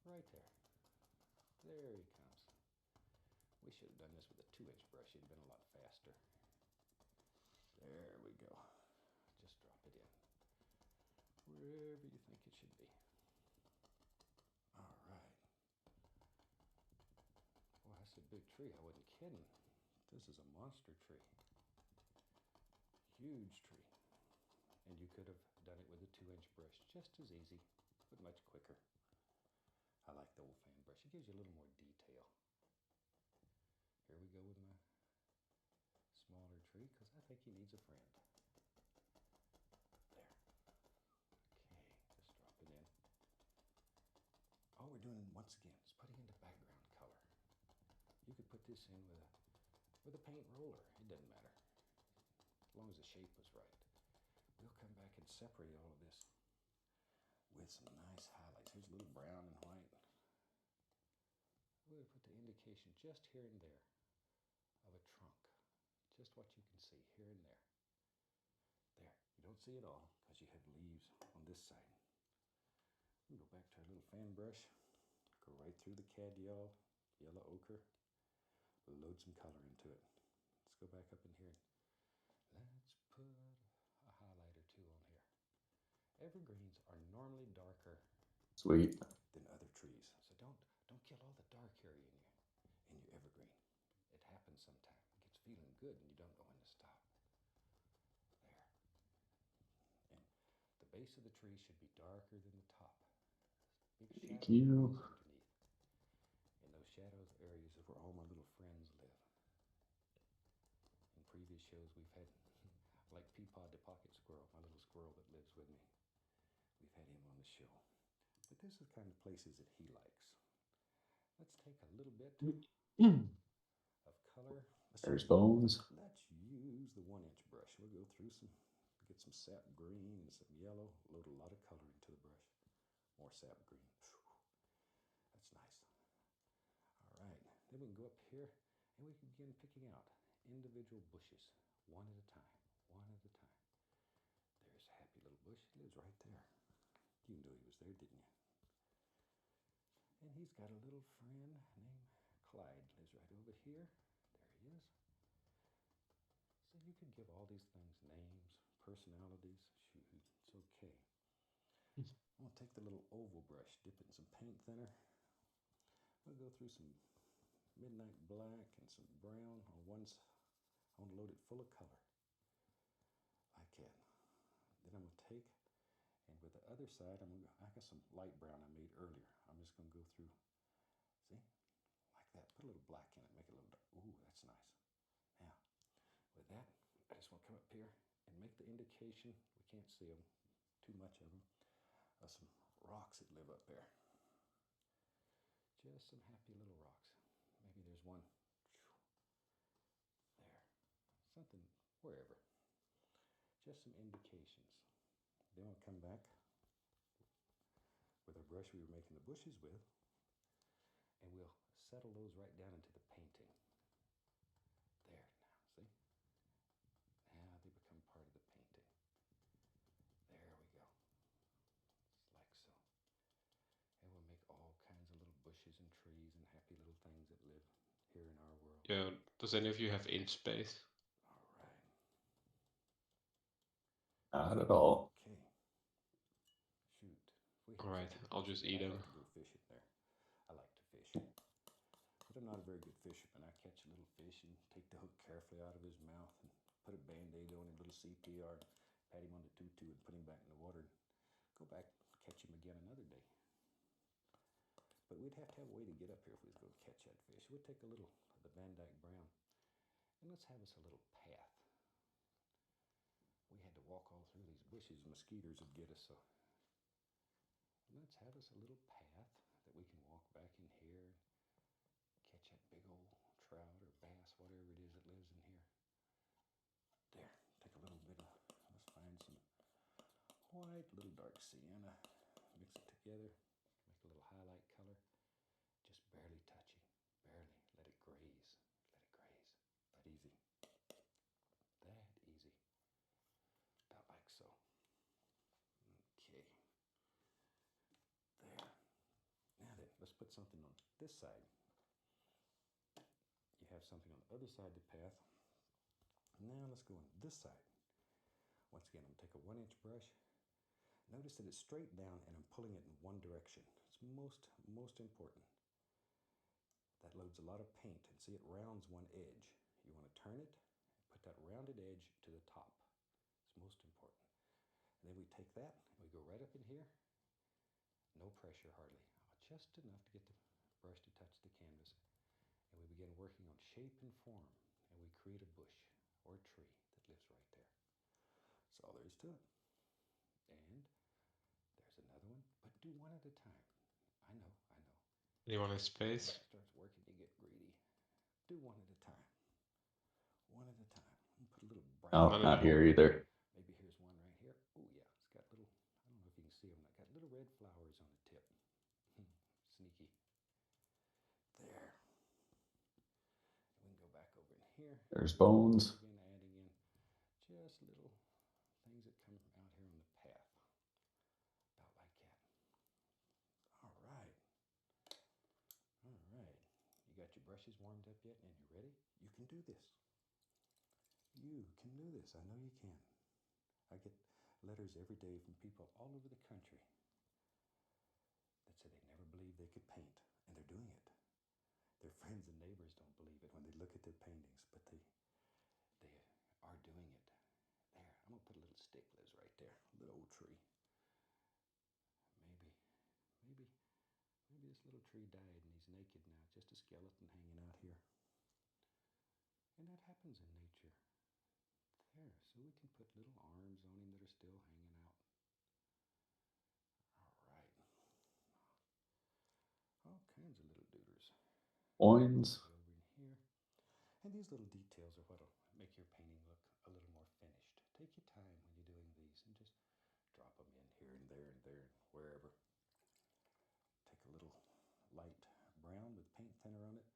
Right there. There he comes. We should have done this with a 2-inch brush. It'd been a lot faster. There we go. Just drop it in wherever you think it should be. All right. Boy, that's a big tree. I wasn't kidding. This is a monster tree. Huge tree. And you could have done it with a 2-inch brush just as easy, but much quicker. I like the old fan brush. It gives you a little more detail. Here we go with my smaller tree because I think he needs a friend. There. Okay, just drop it in. All we're doing once again is putting in the background color. You could put this in with a paint roller. It doesn't matter, as long as the shape was right. We'll come back and separate all of this with some nice highlights. Here's a little brown and white. We'll put the indication just here and there of a trunk. Just what you can see here and there. There. You don't see it all because you have leaves on this side. We go back to our little fan brush. Go right through the cadmium, yellow ochre. We'll load some color into it. Let's go back up in here. Let's put a highlight or two on here. Evergreens are normally darker Sweet. than other trees. So don't kill all the dark area in your evergreen. It happens sometimes. It gets feeling good and you don't know when to stop. There. And the base of the tree should be darker than the top. Big Thank shadow areas you. underneath. In those shadows areas is where all my little friends live. In previous shows we've had, like Peapod the pocket squirrel, my little squirrel that lives with me. We've had him on the show. But this is the kind of places that he likes. Let's take a little bit of color. There's Bones. Let's use the 1-inch brush. We'll go through get some sap green and some yellow. Load a lot of color into the brush. More sap green. That's nice. All right, then we can go up here and we can begin picking out individual bushes, one at a time, one at a time. There's a happy little bush. He lives right there. You knew he was there, didn't you? And he's got a little friend named Clyde. Lives right over here. There he is. So you could give all these things names, personalities. Shoot, it's okay. I'm going to take the little oval brush, dip it in some paint thinner. I'm going to go through some midnight black and some brown on one side. I want to load it full of color, like that. Then I'm going to take, and with the other side, I got some light brown I made earlier. I'm just going to go through, see, like that. Put a little black in it, make it a little dark. Ooh, that's nice. Now, with that, I just want to come up here and make the indication, we can't see them, too much of them, of some rocks that live up there. Just some happy little rocks. Maybe there's one there, something, wherever. Just some indications. Then we'll come back with our brush we were making the bushes with, and we'll settle those right down into the painting. There now, see? Now they become part of the painting. There we go. Just like so. And we'll make all kinds of little bushes and trees and happy little things that live here in our world. Yeah. Does any of you have inch space? All right. Not at all. Okay. Shoot. If we All had right, such a I'll place just again, eat I'd them. like to go fishing there. I like to fish. But I'm not a very good fisherman. I catch a little fish and take the hook carefully out of his mouth and put a Band-Aid on him, a little CPR, pat him on the tutu and put him back in the water and go back and catch him again another day. But we'd have to have a way to get up here if we was going to catch that fish. We'd take a little of the Van Dyke Brown and let's have us a little path. We had to walk all through these bushes. Mosquitoes would get us, so let's have us a little path that we can walk back in here, catch that big old trout or bass, whatever it is that lives in here. There, take a little bit of, let's find some white, little dark sienna, mix it together, make a little highlight color, just barely touching, barely, let it graze, that easy, that easy, about like so. Okay, there. Now then, let's put something on this side. You have something on the other side of the path. Now let's go on this side. Once again, I'm going to take a 1-inch brush. Notice that it's straight down and I'm pulling it in one direction. It's most important. That loads a lot of paint, and see it rounds one edge. You want to turn it, put that rounded edge to the top. It's most important. And then we take that and we go right up in here. No pressure hardly, just enough to get the brush to touch the canvas. And we begin working on shape and form, and we create a bush or a tree that lives right there. That's all there is to it. And there's another one, but do one at a time. I know. Anyone in space? When it starts working, you get greedy. Do one at a time. One at a time. Put a little bright. Oh, not here either. Maybe here's one right here. Oh yeah, it's got little, I don't know if you can see them, it's got little red flowers on the tip. Sneaky. There. And we can go back over in here. There's bones. Again, adding in just little things that come out here on the path. About like that. All right. You got your brushes warmed up yet and you're ready? You can do this. You can do this. I know you can. I get letters every day from people all over the country that say they never believed they could paint, and they're doing it. Their friends and neighbors don't believe it when they look at their paintings, but they are doing it. There, I'm gonna put a little stick lives right there, a little old tree. Maybe this little tree died and he's naked now, just a skeleton hanging out here. And that happens in nature. There, so we can put little arms on him that are still hanging out. All right. All kinds of little dooders. Coins. Over in here. And these little details are what will make your painting look a little more finished. Take your time when you're doing these and just drop them in here and there and wherever. Take a little light brown with paint thinner on it.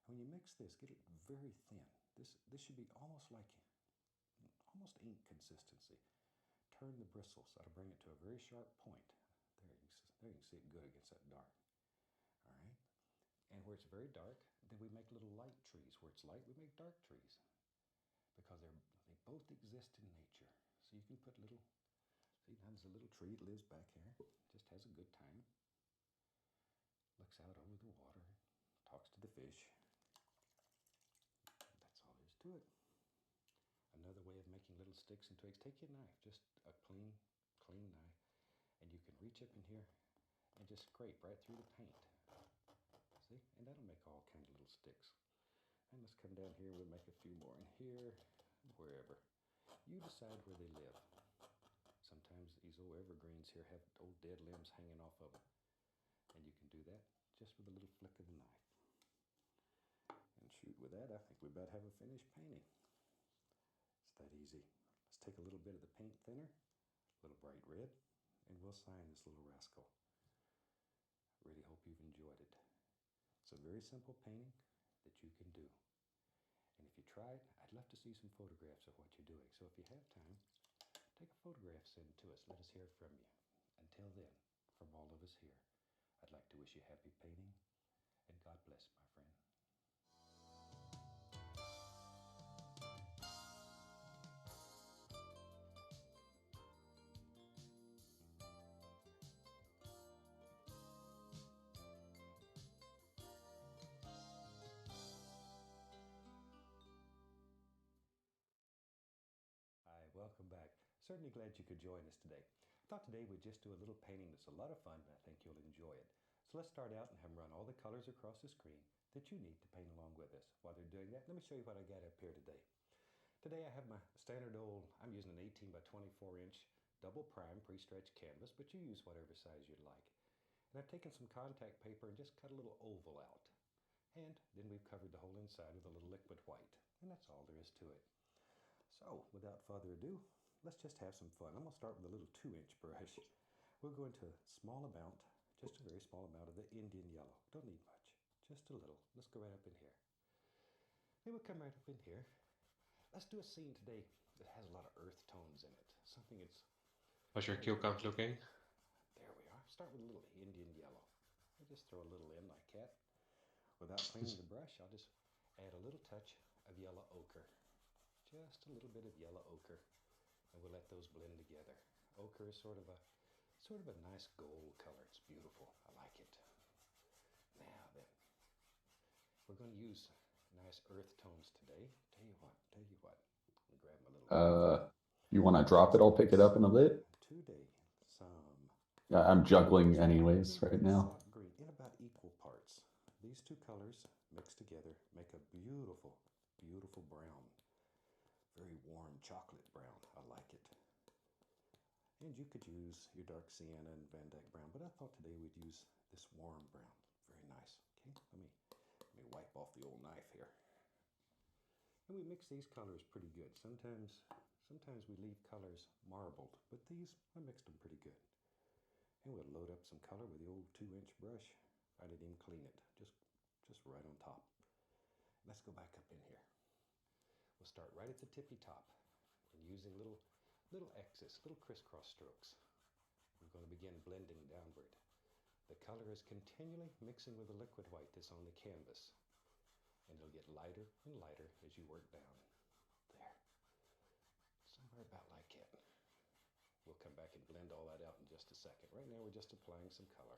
And when you mix this, get it very thin. This should be almost ink consistency. Turn the bristles. That'll bring it to a very sharp point. There you can see it good against that dark. All right. And where it's very dark, then we make little light trees. Where it's light, we make dark trees. Because they both exist in nature. So you can put little, see, now there's a little tree that lives back here. Just has a good time. Looks out over the water. Talks to the fish. That's all there is to it. Another way of making little sticks and twigs, take your knife, just a clean knife, and you can reach up in here and just scrape right through the paint. See? And that'll make all kinds of little sticks. And let's come down here, we'll make a few more in here, wherever. You decide where they live. Sometimes these old evergreens here have old dead limbs hanging off of them. And you can do that just with a little flick of the knife. And shoot, with that, I think we about have a finished painting. It's that easy. Let's take a little bit of the paint thinner, a little bright red, and we'll sign this little rascal. Really hope you've enjoyed it. It's a very simple painting that you can do. And if you try it, I'd love to see some photographs of what you're doing. So if you have time, take a photograph, send it to us. Let us hear from you. Until then, from all of us here, I'd like to wish you happy painting, and God bless, my friend. Welcome back. Certainly glad you could join us today. I thought today we'd just do a little painting that's a lot of fun, and I think you'll enjoy it. So let's start out and have them run all the colors across the screen that you need to paint along with us. While they're doing that, let me show you what I got up here today. Today I have my standard old, I'm using an 18 by 24 inch double prime pre-stretched canvas, but you use whatever size you'd like. And I've taken some contact paper and just cut a little oval out. And then we've covered the whole inside with a little liquid white. And that's all there is to it. So, without further ado, let's just have some fun. I'm going to start with a little 2-inch brush. We'll go into a small amount, just a very small amount of the Indian yellow. Don't need much, just a little. Let's go right up in here. Then we'll come right up in here. Let's do a scene today that has a lot of earth tones in it. Something that's... How's your cue count looking? There we are. Start with a little Indian yellow. just throw a little in like that. Without cleaning the brush, I'll just add a little touch of yellow ochre. Just a little bit of yellow ochre, and we'll let those blend together. Ochre is sort of a nice gold color. It's beautiful. I like it. Now then, we're going to use nice earth tones today. Tell you what. Let me grab my little. You want to drop it? I'll pick it up in a bit. Today, some. I'm juggling anyways right now. Sap green in about equal parts. These two colors mixed together make a beautiful, beautiful brown. Very warm chocolate brown. I like it. And you could use your dark sienna and Van Dyke brown, but I thought today we'd use this warm brown. Very nice. Okay, let me wipe off the old knife here. And we mix these colors pretty good. Sometimes we leave colors marbled, but these, I mixed them pretty good. And we'll load up some color with the old 2-inch brush. I didn't even clean it, just right on top. Let's go back up in here. We'll start right at the tippy top and using little X's, little crisscross strokes. We're going to begin blending downward. The color is continually mixing with the liquid white that's on the canvas. And it'll get lighter and lighter as you work down. There. Somewhere about like it. We'll come back and blend all that out in just a second. Right now we're just applying some color.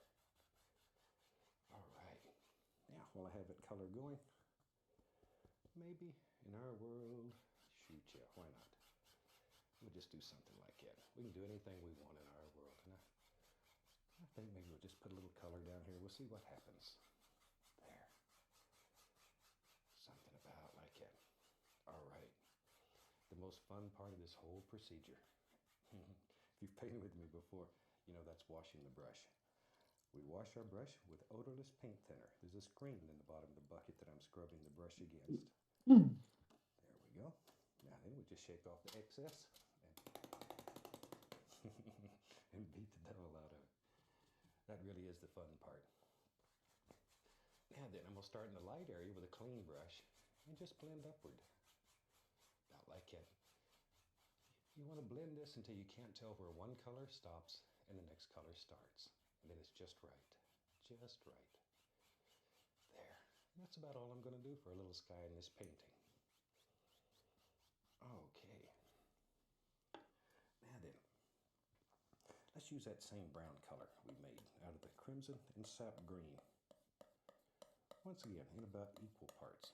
All right. Now while I have that color going, maybe in our world, shoot yeah, why not? We'll just do something like that. We can do anything we want in our world. And I think maybe we'll just put a little color down here. We'll see what happens. There. Something about like that. All right. The most fun part of this whole procedure. If you've painted with me before, you know that's washing the brush. We wash our brush with odorless paint thinner. There's a screen in the bottom of the bucket that I'm scrubbing the brush against. There we go. Now then we just shake off the excess and beat the devil out of it. That really is the fun part. Now then, I'm going to start in the light area with a clean brush and just blend upward. About like that. You want to blend this until you can't tell where one color stops and the next color starts. And then it's just right. Just right. There. And that's about all I'm going to do for a little sky in this painting. Okay. Now then, let's use that same brown color we made out of the crimson and sap green. Once again, in about equal parts.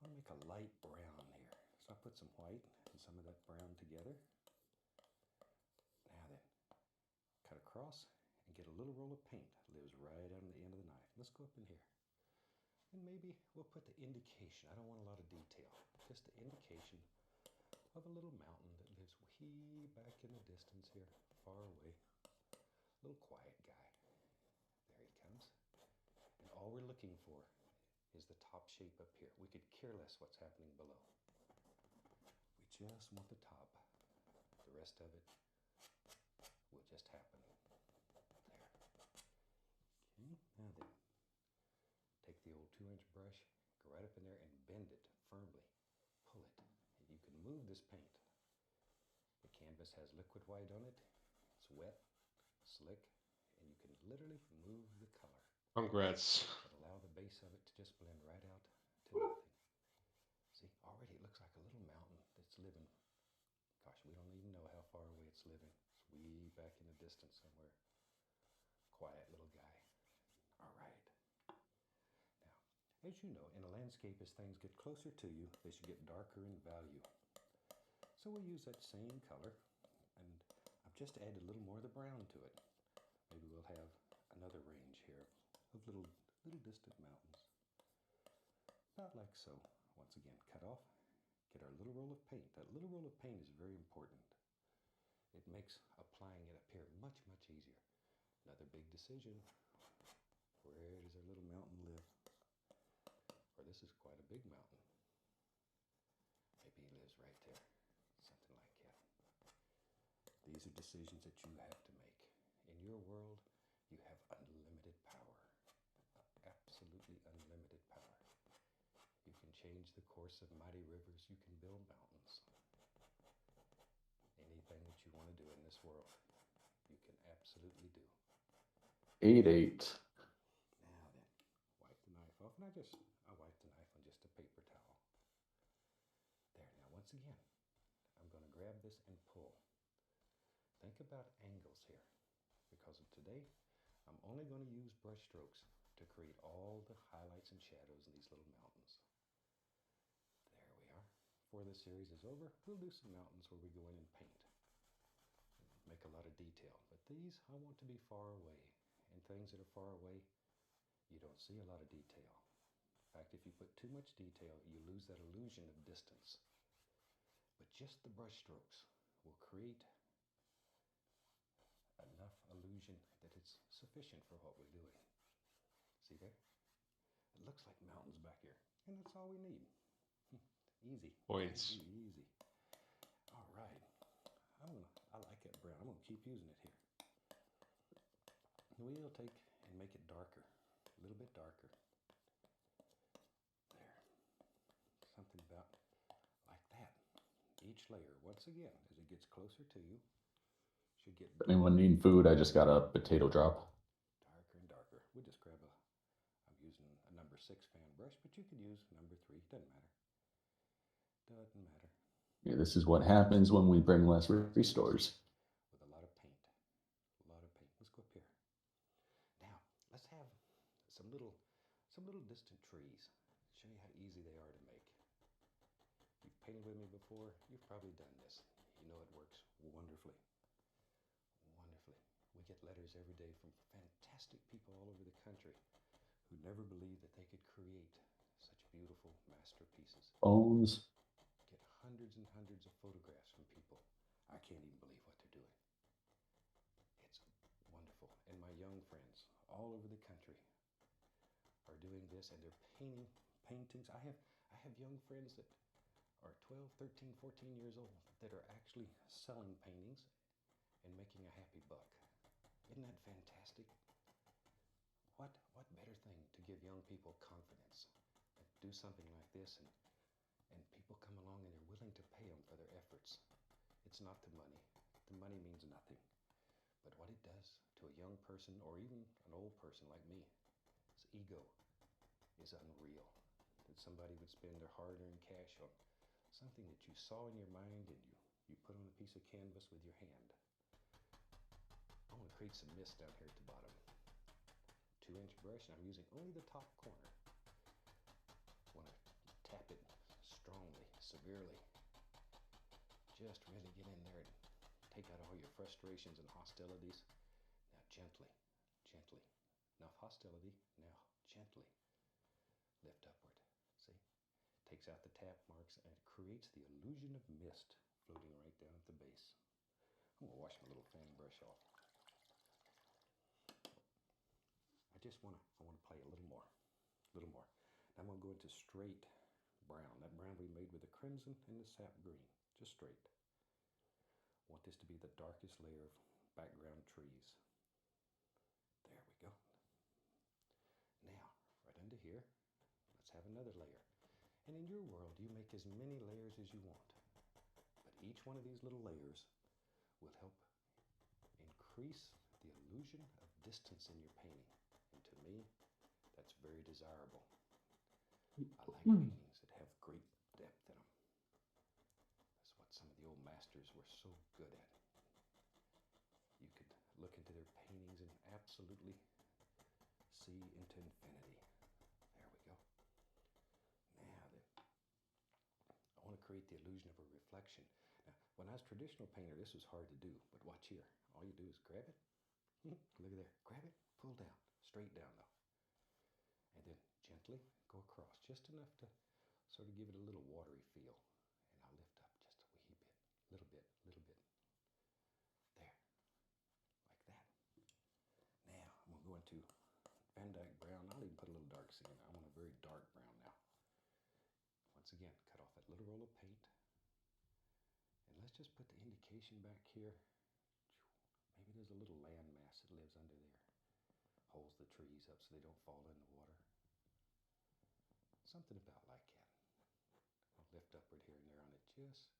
I'll make a light brown here. So I put some white and some of that brown together. Now then, cut across and get a little roll of paint. Lives right on the end of the knife. Let's go up in here. And maybe we'll put the indication. I don't want a lot of detail. Just the indication of a little mountain that lives way back in the distance here, far away. Little quiet guy. There he comes. And all we're looking for is the top shape up here. We could care less what's happening below. We just want the top. The rest of it will just happen. There. Okay, now then, take the old 2-inch brush, go right up in there and bend it firmly. Pull it. And you can move this paint. The canvas has liquid white on it. It's wet, slick, and you can literally move the color. Congrats. And allow the base of it to just blend right out to nothing. See, already it looks like a little mountain that's living. Gosh, we don't even know how far away it's living. It's way back in the distance somewhere. Quiet little guy. All right. Now, as you know, in a landscape, as things get closer to you, they should get darker in value. So we'll use that same color, and I've just added a little more of the brown to it. Maybe we'll have another range here of little distant mountains. About like so. Once again, cut off, get our little roll of paint. That little roll of paint is very important. It makes applying it appear much, much easier. Another big decision. Where does our little mountain live? Or this is quite a big mountain. Maybe he lives right there. Something like that. These are decisions that you have to make. In your world, you have unlimited power. Absolutely unlimited power. You can change the course of mighty rivers. You can build mountains. Anything that you want to do in this world, you can absolutely do. 8-8. Now then, wipe the knife off, and I wipe the knife on just a paper towel. There, now once again, I'm going to grab this and pull. Think about angles here. Because of today, I'm only going to use brush strokes to create all the highlights and shadows in these little mountains. There we are. Before this series is over, we'll do some mountains where we go in and paint. Make a lot of detail. But these, I want to be far away. And things that are far away, you don't see a lot of detail. In fact, if you put too much detail, you lose that illusion of distance. But just the brush strokes will create enough illusion that it's sufficient for what we're doing. See there? It looks like mountains back here, and that's all we need. Easy. Points. Easy, easy. All right. I like that brown. I'm gonna keep using it here. We'll take and make it darker, a little bit darker. There. Something about like that. Each layer, once again, as it gets closer to you, should get Anyone need food? I just got a potato drop. darker and darker. We'll just grab I'm using a number 6 fan brush, but you could use number 3. Doesn't matter. Doesn't matter. Yeah, this is what happens when we bring less restores. With a lot of paint. A lot of paint. Let's go up here. Now, let's have some little distant trees. Show you how easy they are to make. You've painted with me before. You've probably done this. You know it works wonderfully. Wonderfully. We get letters every day from fantastic people all over the country who never believed that they could create such beautiful masterpieces. Bones. Get hundreds and hundreds of photographs from people. I can't even believe what they're doing. It's wonderful. And my young friends all over the country are doing this, and they're painting paintings. I have young friends that are 12, 13, 14 years old that are actually selling paintings and making a happy buck. Isn't that fantastic? What better thing to give young people confidence than do something like this, and people come along and they're willing to pay them for their efforts. It's not the money. The money means nothing. But what it does to a young person, or even an old person like me, his ego is unreal. That somebody would spend their hard-earned cash on something that you saw in your mind and you put on a piece of canvas with your hand. I'm going to create some mist down here at the bottom. 2-inch brush, and I'm using only the top corner. I want to tap it strongly, severely. Just really get in there and take out all your frustrations and hostilities. Now gently, gently. Enough hostility, now gently. Lift upward, see? Takes out the tap marks and it creates the illusion of mist floating right down at the base. I'm gonna wash my little fan brush off. I want to play a little more. Now I'm going to go into straight brown. That brown we made with the crimson and the sap green. Just straight. I want this to be the darkest layer of background trees. There we go. Now, right under here, let's have another layer. And in your world, you make as many layers as you want. But each one of these little layers will help increase the illusion of distance in your painting. And to me, that's very desirable. I like paintings that have great depth in them. That's what some of the old masters were so good at. You could look into their paintings and absolutely see into infinity. There we go. Now then, I want to create the illusion of a reflection. Now, when I was a traditional painter, this was hard to do, but watch here. All you do is grab it. Look at there. Grab it, pull down. Straight down though. And then gently go across, just enough to sort of give it a little watery feel. And I'll lift up just a wee bit, little bit. There, like that. Now I'm gonna go into Van Dyke brown. I'll even put a little dark scene. I want a very dark brown now. Once again, cut off that little roll of paint. And let's just put the indication back here. Maybe there's a little land mass that lives under there. Holds the trees up so they don't fall in the water. Something about like that. I'll lift upward here and there on it, just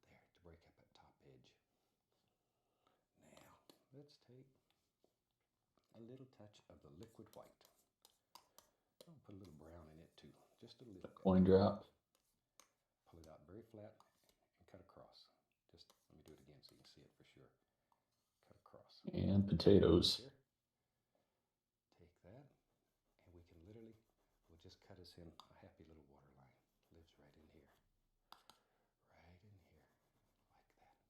there to break up that top edge. Now, let's take a little touch of the liquid white. I'll put a little brown in it too, just a little bit. Coin drop. Pull it out very flat and cut across. Just let me do it again so you can see it for sure. Cut across. And potatoes. Here. Take that, and we can literally, we'll just cut us in a happy little water line. Lives right in here. Right in here. Like that.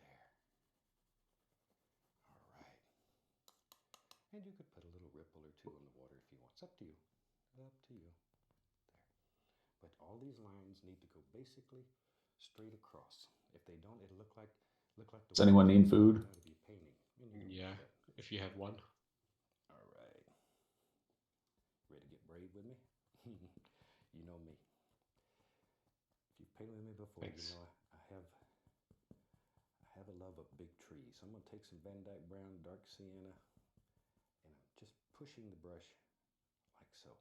There. All right. And you could put a little ripple or two in the water if you want. It's up to you. Up to you. There. But all these lines need to go basically straight across. If they don't, it'll look like the Does anyone need food? to be painting. Yeah, if you have one. All right. Ready to get brave with me? You know me. If you've painted with me before, Thanks. you know I have a love of big trees. So I'm going to take some Van Dyke Brown, dark sienna, and I'm just pushing the brush like so.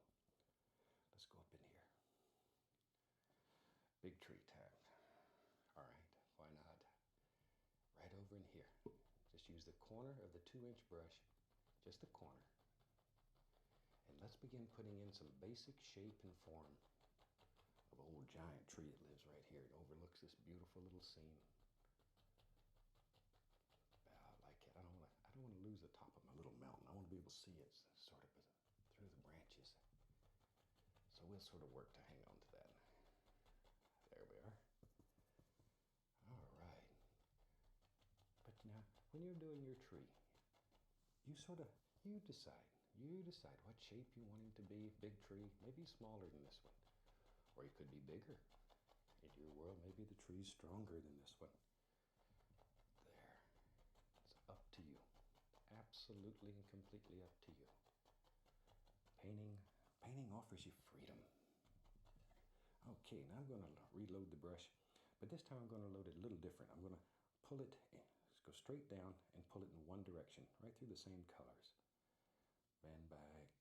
Let's go up in here. Big tree time. All right, why not? Right over in here. Just use the corner of the 2-inch brush, just the corner. And let's begin putting in some basic shape and form of an old giant tree that lives right here. It overlooks this beautiful little scene. I like it. I don't want to lose the top of my little mountain. I want to be able to see it sort of through the branches. So we'll sort of work to hang on to that. There we are. All right. But now, when you're doing your tree, you decide. You decide what shape you want him to be. Big tree, maybe smaller than this one. Or he could be bigger. In your world, maybe the tree's stronger than this one. There. It's up to you. Absolutely and completely up to you. Painting offers you freedom. Okay, now I'm going to reload the brush. But this time I'm going to load it a little different. I'm going to pull it in. Just go straight down and pull it in one direction, right through the same colors. Van Dyke.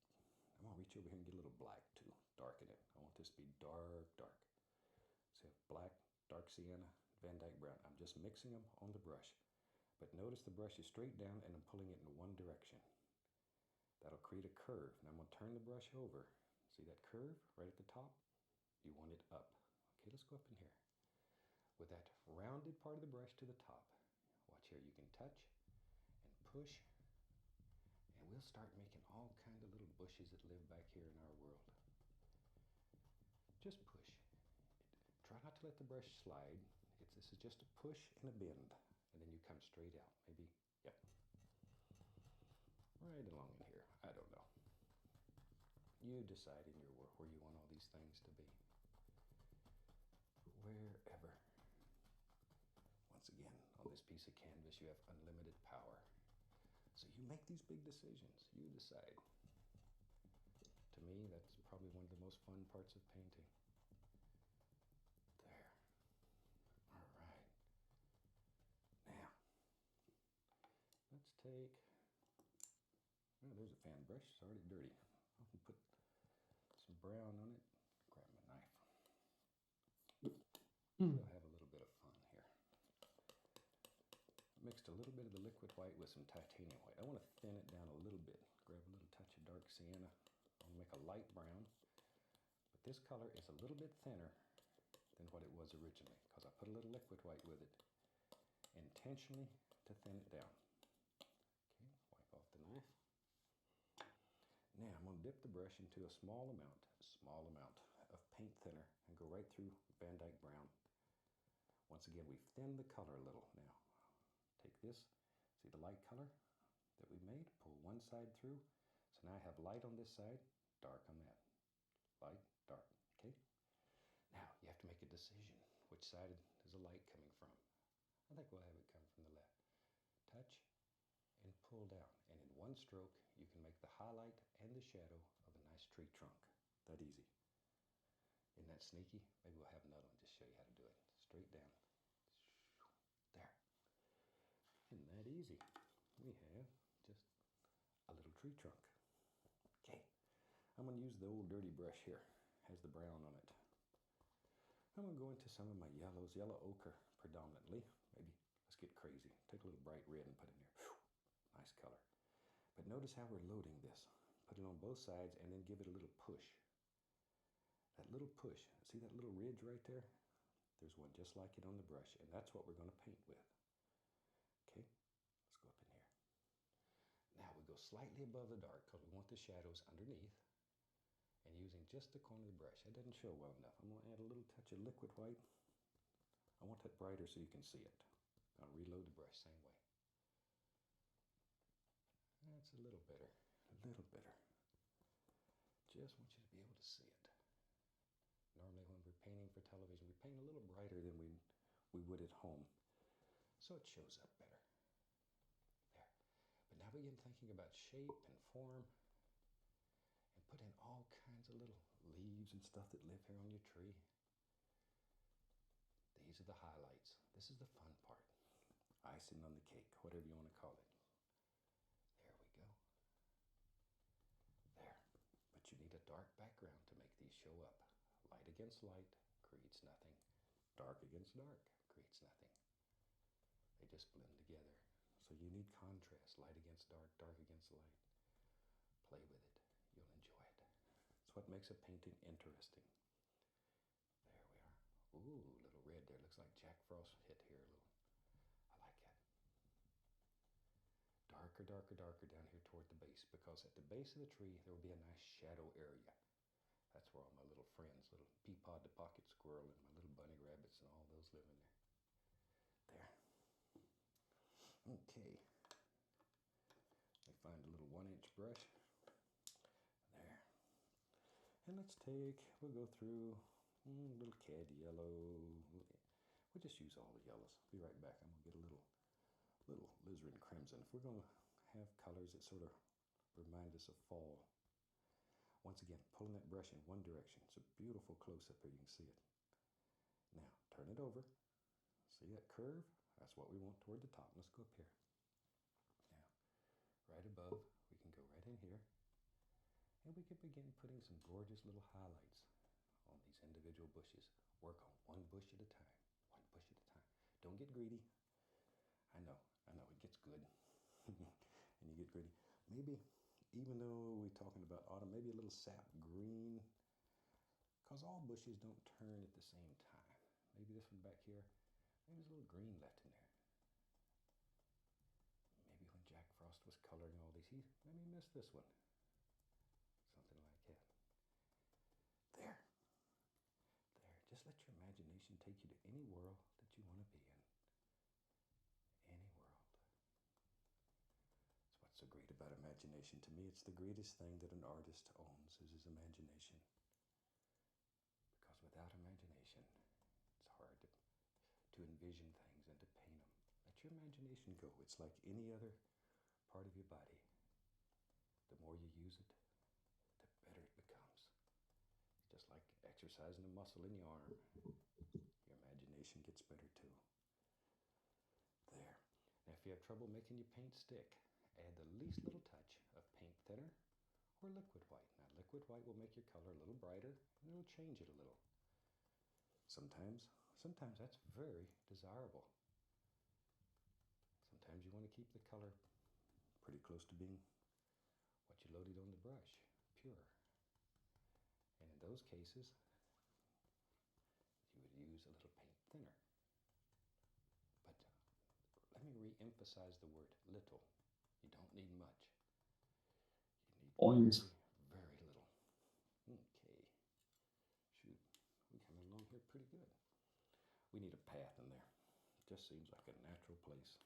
I'm going to reach over here and get a little black too. Darken it. I want this to be dark, dark. So black, dark sienna, Van Dyke brown. I'm just mixing them on the brush. But notice the brush is straight down and I'm pulling it in one direction. That'll create a curve. Now I'm going to turn the brush over. See that curve right at the top? You want it up. Okay, let's go up in here. With that rounded part of the brush to the top. Watch here, you can touch and push. And we'll start making all kinds of little bushes that live back here in our world. Just push. Try not to let the brush slide. This is just a push and a bend. And then you come straight out. Maybe, yep. Right along in here. I don't know. You decide in your work where you want all these things to be. Wherever. Once again, on this piece of canvas, you have unlimited power. So you make these big decisions. You decide. To me, that's probably one of the most fun parts of painting. There. All right. Now, let's take, oh, there's a fan brush. It's already dirty. I can put some brown on it. Grab my knife. We'll have a little bit of fun here. Mixed a little bit of the liquid white with some titanium white. I want to thin it down a little bit. Grab a little touch of dark sienna. I'm going to make a light brown. But this color is a little bit thinner than what it was originally because I put a little liquid white with it intentionally to thin it down. Okay, wipe off the knife. Now I'm going to dip the brush into a small amount of paint thinner and go right through Van Dyke brown. Once again, we've thinned the color a little now. Take this, see the light color that we made, pull one side through. So now I have light on this side, dark on that. Light, dark, okay? Now you have to make a decision. Which side is the light coming from? I think we'll have it come from the left. Touch and pull down. And in one stroke, you can make the highlight and the shadow of a nice tree trunk. That easy. Isn't that sneaky? Maybe we'll have another one just show you how to do it. Straight down. There. Isn't that easy? We have just a little tree trunk. Okay, I'm going to use the old dirty brush here. Has the brown on it. I'm going to go into some of my yellows, yellow ochre predominantly. Maybe let's get crazy. Take a little bright red and put in there. Whew, nice color. But notice how we're loading this. Put it on both sides and then give it a little push. That little push, see that little ridge right there? There's one just like it on the brush, and that's what we're going to paint with. Okay, let's go up in here. Now we go slightly above the dark because we want the shadows underneath, and using just the corner of the brush. That doesn't show well enough. I'm going to add a little touch of liquid white. I want that brighter so you can see it. I'll reload the brush same way. That's a little better, a little better. Just want you to be able to see it. Normally when we're painting for television, we paint a little brighter than we would at home, so it shows up better. There. But now begin thinking about shape and form, and put in all kinds of little leaves and stuff that live here on your tree. These are the highlights. This is the fun part. Icing on the cake, whatever you want to call it. There we go. There. But you need a dark background to make these show up. Light against light creates nothing. Dark against dark creates nothing. They just blend together. So you need contrast. Light against dark, dark against light. Play with it. You'll enjoy it. It's what makes a painting interesting. There we are. Ooh, little red there. Looks like Jack Frost hit here a little. I like that. Darker, darker, darker down here toward the base, because at the base of the tree there will be a nice shadow area. That's where all my little friends, little Peapod the pocket squirrel and my little bunny rabbits and all those live in there. There. Okay. Let me find a little 1-inch brush. There. And we'll go through a little cad yellow. We'll just use all the yellows. Be right back. I'm going to get a little alizarin crimson. If we're going to have colors that sort of remind us of fall. Once again, pulling that brush in one direction. It's a beautiful close-up here. You can see it. Now, turn it over. See that curve? That's what we want toward the top. Let's go up here. Now, right above, we can go right in here. And we can begin putting some gorgeous little highlights on these individual bushes. Work on one bush at a time. One bush at a time. Don't get greedy. I know, it gets good. And you get greedy. Maybe, even though we're talking about autumn, maybe a little sap green, because all bushes don't turn at the same time. Maybe this one back here, maybe there's a little green left in there. Maybe when Jack Frost was coloring all these, he missed this one. Something like that. There. Just let your imagination take you to any world that you want to be in. Any world. That's what's so great about imagination. To me, it's the greatest thing that an artist owns, is his imagination. Because without imagination, it's hard to envision things and to paint them. Let your imagination go. It's like any other part of your body. The more you use it, the better it becomes. Just like exercising a muscle in your arm. Your imagination gets better too. There. Now if you have trouble making your paint stick, add the least little touch of paint thinner or liquid white. Now liquid white will make your color a little brighter and it'll change it a little. Sometimes that's very desirable. Sometimes you want to keep the color pretty close to being what you loaded on the brush, pure. And in those cases, you would use a little paint thinner. But let me re-emphasize the word little. You don't need much. You need very, very little. Okay. Shoot, we're coming along here pretty good. We need a path in there. It just seems like a natural place.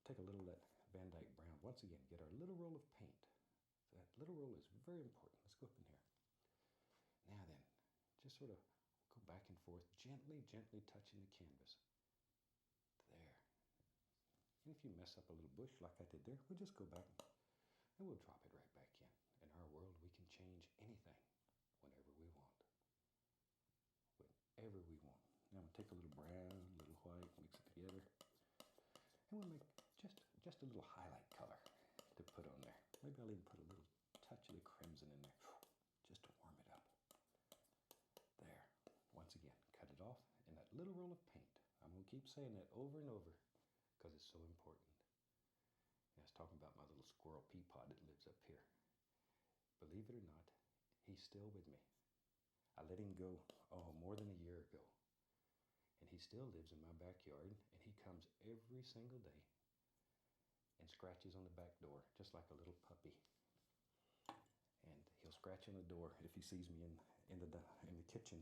Take a little of that Van Dyke brown. Once again, get our little roll of paint. That little roll is very important. Let's go up in here. Now then, just sort of go back and forth, gently touching the canvas. There. And if you mess up a little bush like I did there, we'll just go back and we'll drop it right back in. In our world, we can change anything whenever we want. Whenever we want. Now I'm going to take a little brown, a little white, mix it together. And we'll make just a little highlight color to put on there. Maybe I'll even put a little touch of the crimson in there, just to warm it up. There. Once again, cut it off, and that little roll of paint. I'm going to keep saying that over and over because it's so important. Now it's talking about my little squirrel Peapod that lives up here. Believe it or not, he's still with me. I let him go, more than a year ago. And he still lives in my backyard, and he comes every single day and scratches on the back door, just like a little puppy. And he'll scratch on the door if he sees me in the kitchen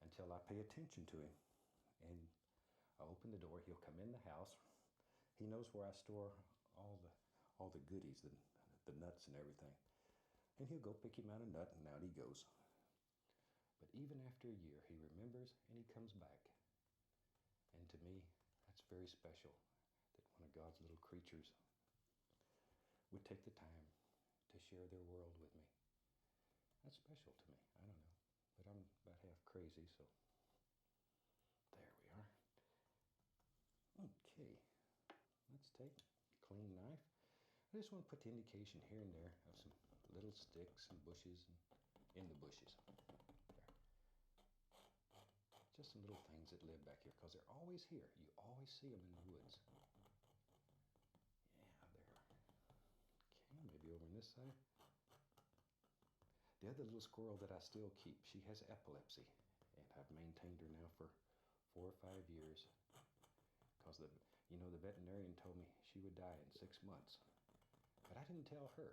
until I pay attention to him. And I open the door, he'll come in the house. He knows where I store all the goodies, the nuts and everything. And he'll go pick him out a nut, and out he goes. But even after a year, he remembers and he comes back. And to me, that's very special, that one of God's little creatures would take the time to share their world with me. That's special to me. I don't know. But I'm about half crazy, so there we are. Okay, let's take a clean knife. I just want to put the indication here and there of some little sticks and bushes and in the bushes. Just some little things that live back here, because they're always here. You always see them in the woods. Yeah, there. Okay, maybe over on this side. The other little squirrel that I still keep, she has epilepsy, and I've maintained her now for 4 or 5 years, because the veterinarian told me she would die in 6 months, but I didn't tell her,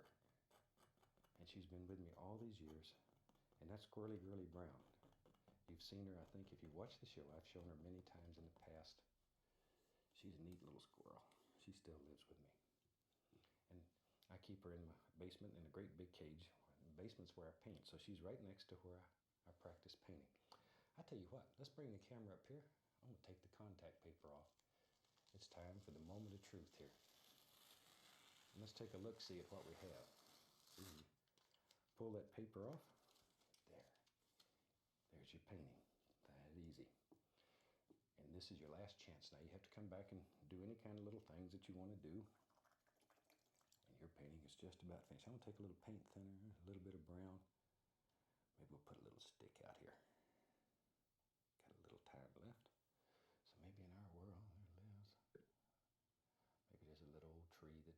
and she's been with me all these years, and that's Squirrely Girly Brown. You've seen her, I think, if you watch the show. I've shown her many times in the past. She's a neat little squirrel. She still lives with me. And I keep her in my basement in a great big cage. The basement's where I paint, so she's right next to where I practice painting. I tell you what, let's bring the camera up here. I'm going to take the contact paper off. It's time for the moment of truth here. And let's take a look-see at what we have. Ooh. Pull that paper off. There. There's your painting. That easy. And this is your last chance. Now you have to come back and do any kind of little things that you want to do. And your painting is just about finished. I'm going to take a little paint thinner, a little bit of brown. Maybe we'll put a little stick out here. Got a little time left. So maybe in our world there lives. Maybe there's a little old tree that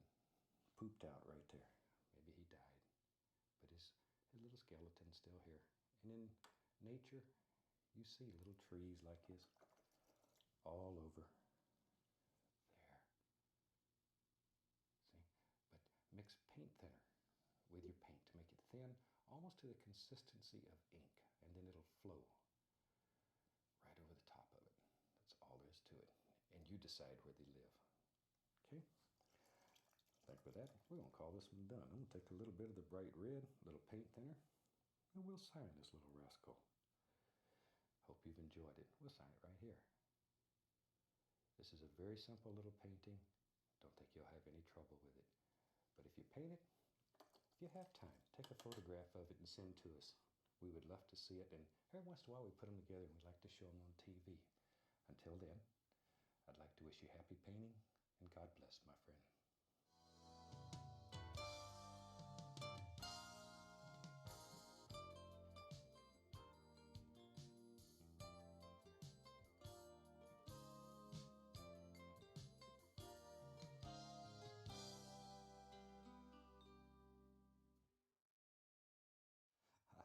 pooped out right there. Maybe he died. But his little skeleton's still here. And in nature, you see little trees like his all over there. See? But mix paint thinner with your paint to make it thin, almost to the consistency of ink, and then it'll flow right over the top of it. That's all there is to it. And you decide where they live. Okay? I think with that, we're going to call this one done. I'm going to take a little bit of the bright red, a little paint thinner, and we'll sign this little rascal. Hope you've enjoyed it. We'll sign it right here. This is a very simple little painting. Don't think you'll have any trouble with it. But if you paint it, if you have time, take a photograph of it and send to us. We would love to see it, and every once in a while we put them together and we'd like to show them on TV. Until then, I'd like to wish you happy painting, and God bless, my friend.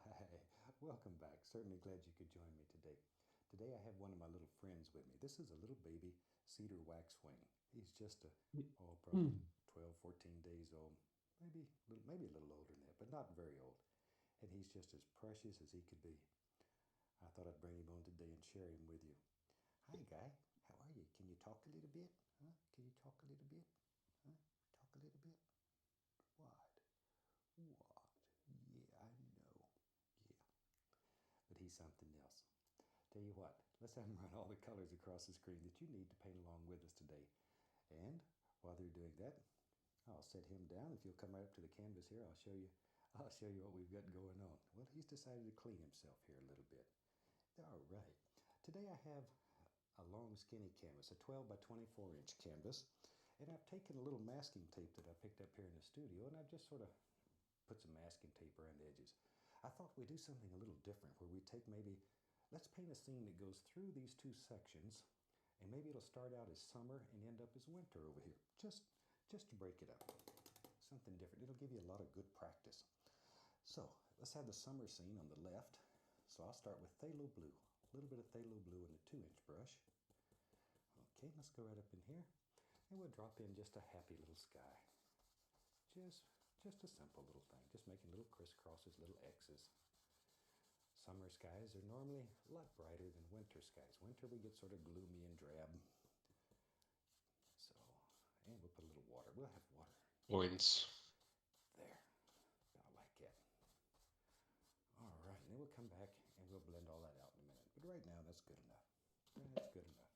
Hi, welcome back. Certainly glad you could join me today. Today I have one of my little friends with me. This is a little baby cedar waxwing. He's just probably 12, 14 days old, maybe a little older than that, but not very old. And he's just as precious as he could be. I thought I'd bring him on today and share him with you. Hi, Guy. How are you? Can you talk a little bit? Huh? Can you talk a little bit? Huh? Talk a little bit? What? What? Yeah, I know. Yeah. But he's something else. Tell you what, let's have him run all the colors across the screen that you need to paint along with us today. And while they're doing that, I'll set him down. If you'll come right up to the canvas here, I'll show you what we've got going on. Well, he's decided to clean himself here a little bit. All right. Today I have a long skinny canvas, a 12 by 24 inch canvas. And I've taken a little masking tape that I picked up here in the studio, and I've just sort of put some masking tape around the edges. I thought we'd do something a little different, where we take let's paint a scene that goes through these two sections, and maybe it'll start out as summer and end up as winter over here. Just just to break it up. Something different. It'll give you a lot of good practice. So let's have the summer scene on the left. So I'll start with phthalo blue. A little bit of phthalo blue in the 2-inch brush. Okay, let's go right up in here. And we'll drop in just a happy little sky. Just a simple little thing. Just making little crisscrosses, little X's. Summer skies are normally a lot brighter than winter skies. Winter we get sort of gloomy and drab. So, and we'll put a little water. We'll have water. Points. There. About like that. All right, and then we'll come back and we'll blend all that out in a minute. But right now, that's good enough. That's good enough.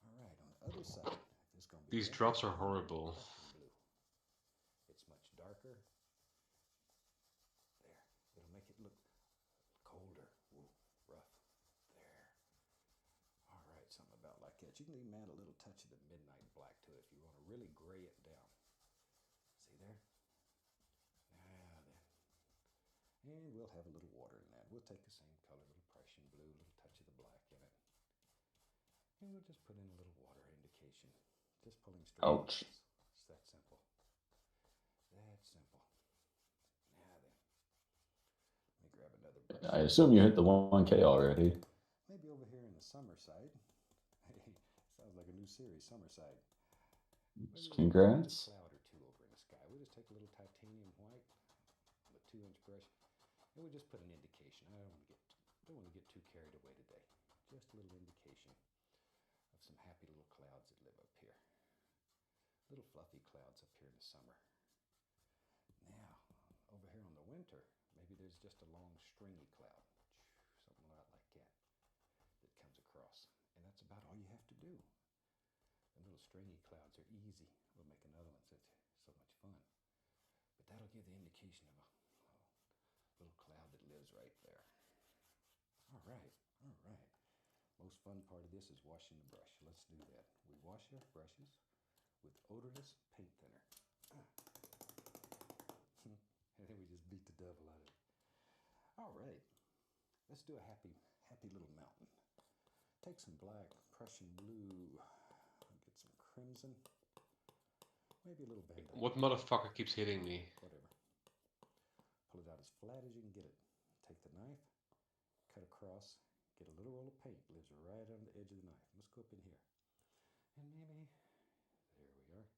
All right, on the other side, there's going to be... These drops are horrible. Blue. It's much darker. There. It'll make it look colder. Ooh, rough. There. All right, something about like that. You can even add a little touch of the midnight black to it if you want to really gray it down. See there? Now then. And we'll have a little water in that. We'll take the same color, a little Prussian blue, a little touch of the black in it. And we'll just put in a little water indication. Just pulling straight. Ouch. It's that simple. That simple. Now then. Let me grab another brush. I assume you hit the 1K already. Maybe over here in the summer side. Sounds like a new series, summer side. Congrats. A cloud or two over in the sky. We'll just take a little titanium white, a 2-inch brush, and we'll just put an indication. I don't want to get too carried away today. Just a little indication of some happy little clouds that live up here. Little fluffy clouds up here in the summer. Now, over here on the winter, maybe there's just a long stringy cloud, something like that comes across. And that's about all you have to do. The little stringy clouds are easy. We'll make another one that's so much fun. But that'll give the indication of a little cloud that lives right there. All right, all right. Most fun part of this is washing the brush. Let's do that. We wash our brushes with odorless paint thinner. And then we just beat the devil out of it. All right, let's do a happy little mountain. Take some black, Prussian blue, get some crimson, maybe a little band. What motherfucker keeps hitting me? Whatever. Pull it out as flat as you can get it. Take the knife, cut across, get a little roll of paint, lives right on the edge of the knife. Let's go up in here. And maybe, there we are,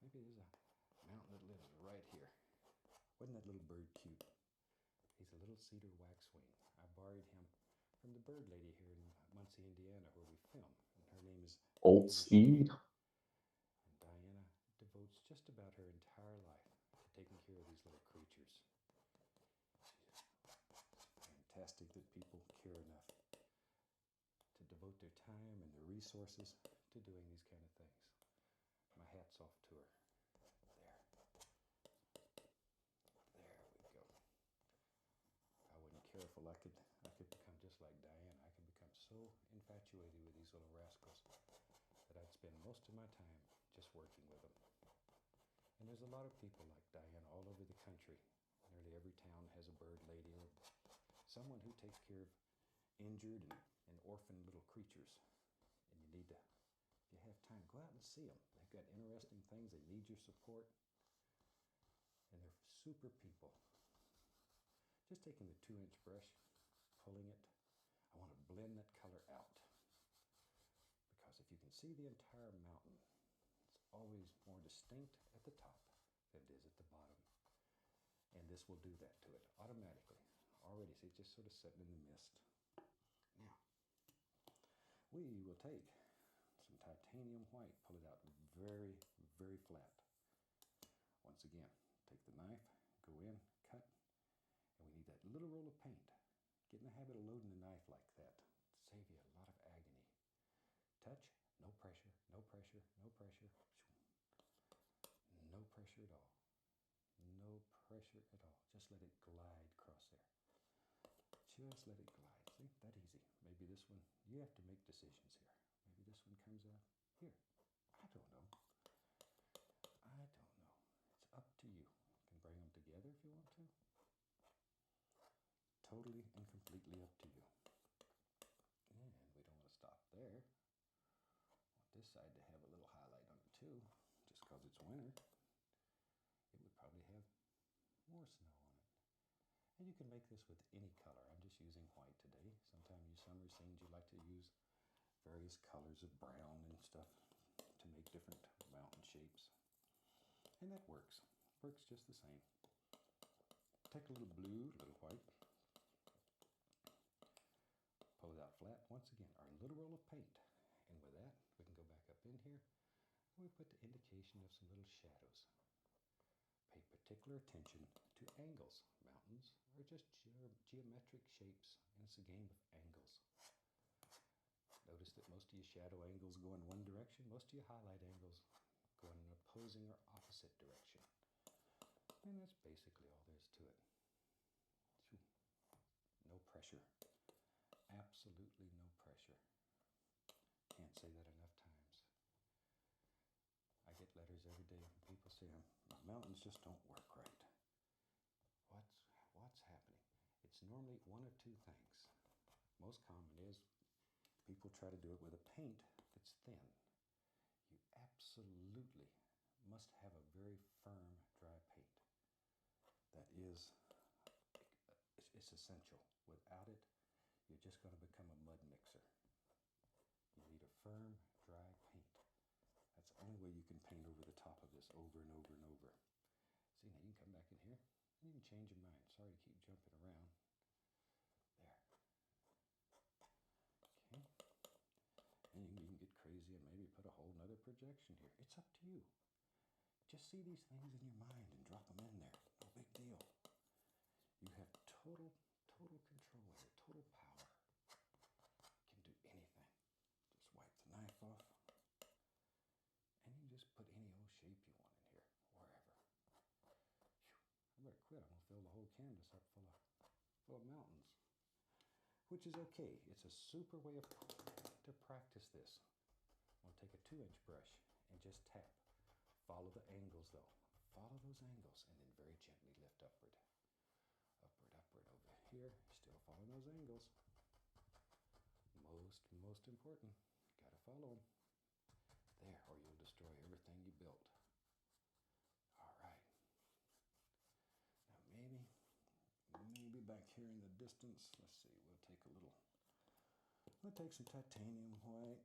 maybe there's a mountain that lives right here. Wasn't that little bird cute? He's a little cedar waxwing. I borrowed him from the bird lady here in Muncie, Indiana, where we film. And her name is Olts E. And Diana devotes just about her entire life to taking care of these little creatures. It's fantastic that people care enough to devote their time and their resources to doing these kind of things. My hat's off to her. There we go. If I wasn't careful, I could become just like Diana. I could become so infatuated with these little rascals that I'd spend most of my time just working with them. And there's a lot of people like Diana all over the country. Nearly every town has a bird lady or someone who takes care of injured and orphaned little creatures. And you need to, if you have time, go out and see them. They've got interesting things. They need your support. And they're super people. Just taking the 2-inch brush, pulling it. I want to blend that color out. Because if you can see the entire mountain, it's always more distinct at the top than it is at the bottom. And this will do that to it automatically. Already, see, it's just sort of sitting in the mist. Now, we will take some titanium white, pull it out very, very flat. Once again, take the knife, go in, cut, and we need that little roll of paint. Get in the habit of loading the knife like that. Save you a lot of agony. Touch, no pressure, no pressure, no pressure. No pressure at all. No pressure at all. Just let it glide across there. Just let it glide. See, that easy. Maybe this one, you have to make decisions here. Maybe this one comes out here. I don't know. I don't know. It's up to you. You can bring them together if you want to. Totally and completely up to you. And we don't want to stop there. I want this side to have a little highlight on it too. Just because it's winter, it would probably have more snow on it. And you can make this with any color. I'm just using white today. Sometimes you summer scenes you like to use various colors of brown and stuff to make different mountain shapes. And that works. Works just the same. Take a little blue, a little white. Pull it out flat. Once again, our little roll of paint. And with that, we can go back up in here. And we put the indication of some little shadows. Pay particular attention to angles. Mountains are just geometric shapes, and it's a game of angles. Notice that most of your shadow angles go in one direction. Most of your highlight angles go in an opposing or opposite direction. And that's basically all there is to it. No pressure. Absolutely no pressure. Can't say that enough times. I get letters every day from people saying, my mountains just don't work right. What's happening? It's normally one or two things. Most common is people try to do it with a paint that's thin. You absolutely must have a very firm, dry paint. That is, it's essential. Without it, you're just going to become a mud mixer. You need a firm, dry paint. That's the only way you can paint over the top of this over and over and over. See, now you can come back in here and you can change your mind. Sorry to keep jumping around. There. Okay. And you can even get crazy and maybe put a whole nother projection here. It's up to you. Just see these things in your mind and drop them in there. No big deal. You have total control of it, total power. You can do anything. Just wipe the knife off. And you just put any old shape you want in here, wherever. Whew. I better quit. I'm going to fill the whole canvas up full of mountains. Which is okay. It's a super way to practice this. I'm going to take a 2-inch brush and just tap. Follow the angles though. Follow those angles and then very gently lift upward. Upward over here. Still follow those angles. Most important. Got to follow them. There, or you'll destroy everything you built. All right. Now maybe back here in the distance, let's see, we'll take some titanium white,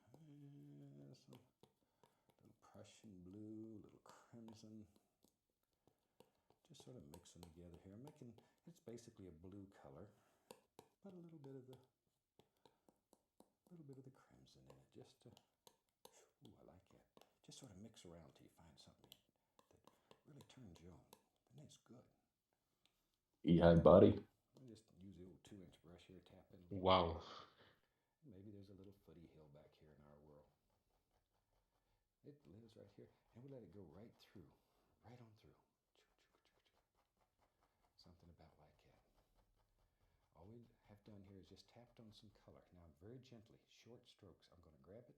some little Prussian blue, little crimson. Just sort of mix them together here. It's basically a blue color, but a little bit of the crimson in it, just to. Ooh, I like it. Just sort of mix around till you find something that really turns you on. And it's good. Yeah, buddy. I just use the old 2-inch brush here, tap in. Wow. Maybe there's a little footy hill back here in our world. It lives right here. And we let it go right through. Right on through. Something about like that. All we have done here is just tapped on some color. Now very gently, short strokes. I'm going to grab it.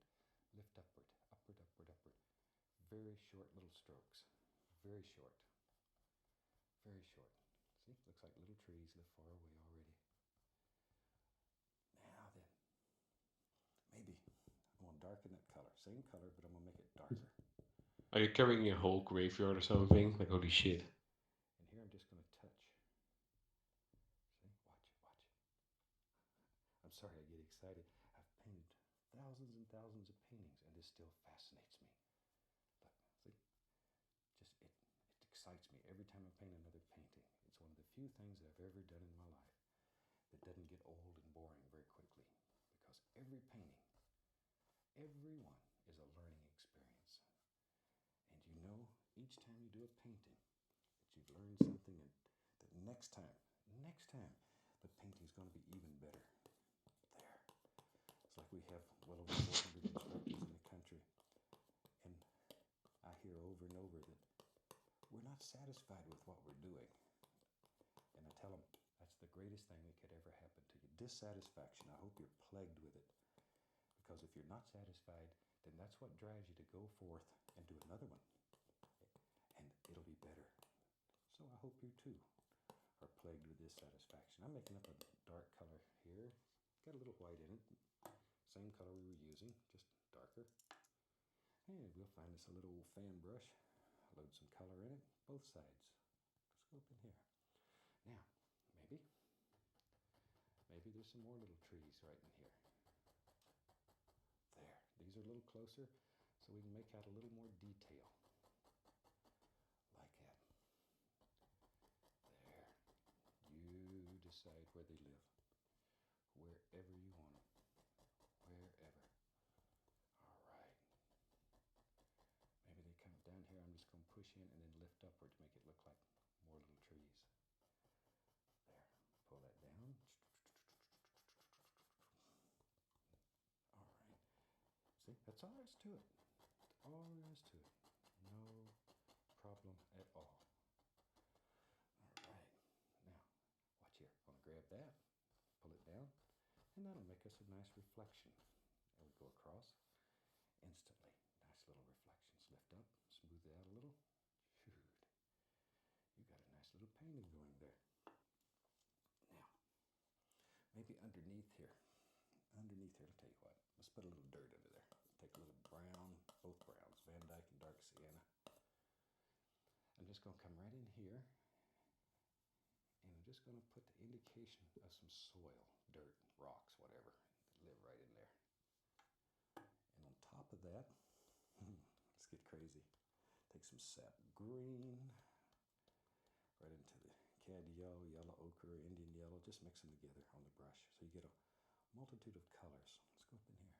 Lift upward, upward, upward, upward. Very short little strokes. Very short. Very short. See, looks like little trees live far away already. Now then, maybe I'm going to darken that color. Same color, but I'm going to make it darker. Are you carrying a whole graveyard or something? Like, holy shit. And here I'm just going to touch. See, watch. I'm sorry I get excited. I've painted thousands and thousands of paintings, and this still fascinates me. Look, see, it excites me every time I paint another painting. It's one of the few things that I've ever done in my life that doesn't get old and boring very quickly, because every painting, every one is a learning experience. And you know, each time you do a painting, that you've learned something, and that next time, the painting's going to be even better. There. It's like we have well over 400 instructors in the country, and I hear over and over that we're not satisfied with what we're doing. And I tell them, that's the greatest thing that could ever happen to you. Dissatisfaction. I hope you're plagued with it. Because if you're not satisfied, then that's what drives you to go forth and do another one. And it'll be better. So I hope you too are plagued with dissatisfaction. I'm making up a dark color here. Got a little white in it. Same color we were using, just darker. And we'll find us a little old fan brush, load some color in it, both sides. Let's go up in here. Now, maybe there's some more little trees right in here. There, these are a little closer, so we can make out a little more detail. Like that. There. You decide where they live. Wherever you want them. Wherever. All right. Maybe they come down here. I'm just going to push in and then lift upward to make it look like more little trees. There. Pull that down. All right. See, that's all there is to it. That's all there is to it. No problem at all. All right. Now, watch here. I'm going to grab that, pull it down, and that'll make us a nice reflection. And we go across instantly. Nice little reflections. Lift up, smooth it out a little. Shoot. You got a nice little painting going there. Now, maybe underneath here, I'll tell you what. Let's put a little dirt under there. Take a little brown, both browns, Van Dyke and dark sienna. I'm just going to come right in here, and I'm just going to put the indication of some soil, dirt, rocks, whatever, that live right in there. And on top of that, let's get crazy. Take some sap green, right into the candy yellow, yellow ochre, Indian yellow. Just mix them together on the brush, so you get a multitude of colors. Let's go up in here.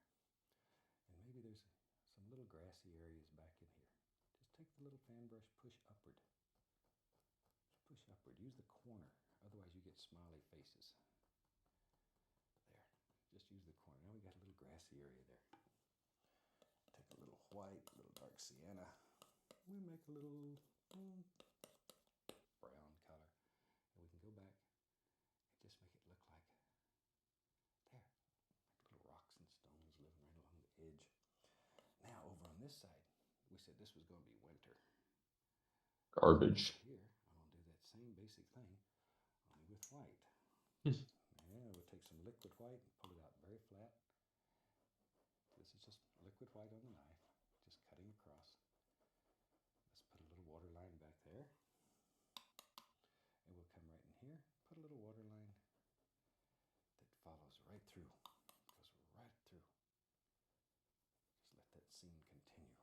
And maybe there's some little grassy areas back in here. Just take the little fan brush, push upward. Push upward. Use the corner, otherwise you get smiley faces. There. Just use the corner. Now we got a little grassy area there. Take a little white, a little dark sienna. We make a little brown color. And we can go back and just make it look like there. Like little rocks and stones living right along the edge. Now over on this side, we said this was going to be winter. Garbage. Here, I'm going to do that same basic thing, only with white. Yeah, we'll take some liquid white and pull it out very flat. This is just liquid white on the knife, just cutting across. Let's put a little water line back there. And we'll come right in here, put a little water line that follows right through. Goes right through. Just let that scene continue.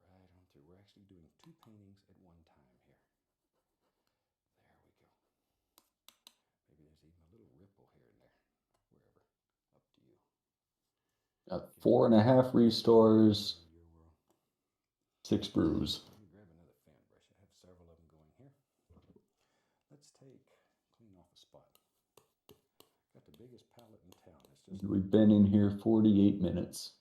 Right on through. We're actually doing two paintings at one time here. There we go. Maybe there's even a little ripple here and there. Wherever. Up to you. Got 4.5 restores, 6 brews. Let me grab another fan brush. I have several of them going here. Let's clean off a spot. Got the biggest palette in town. It's just We've been in here 48 minutes.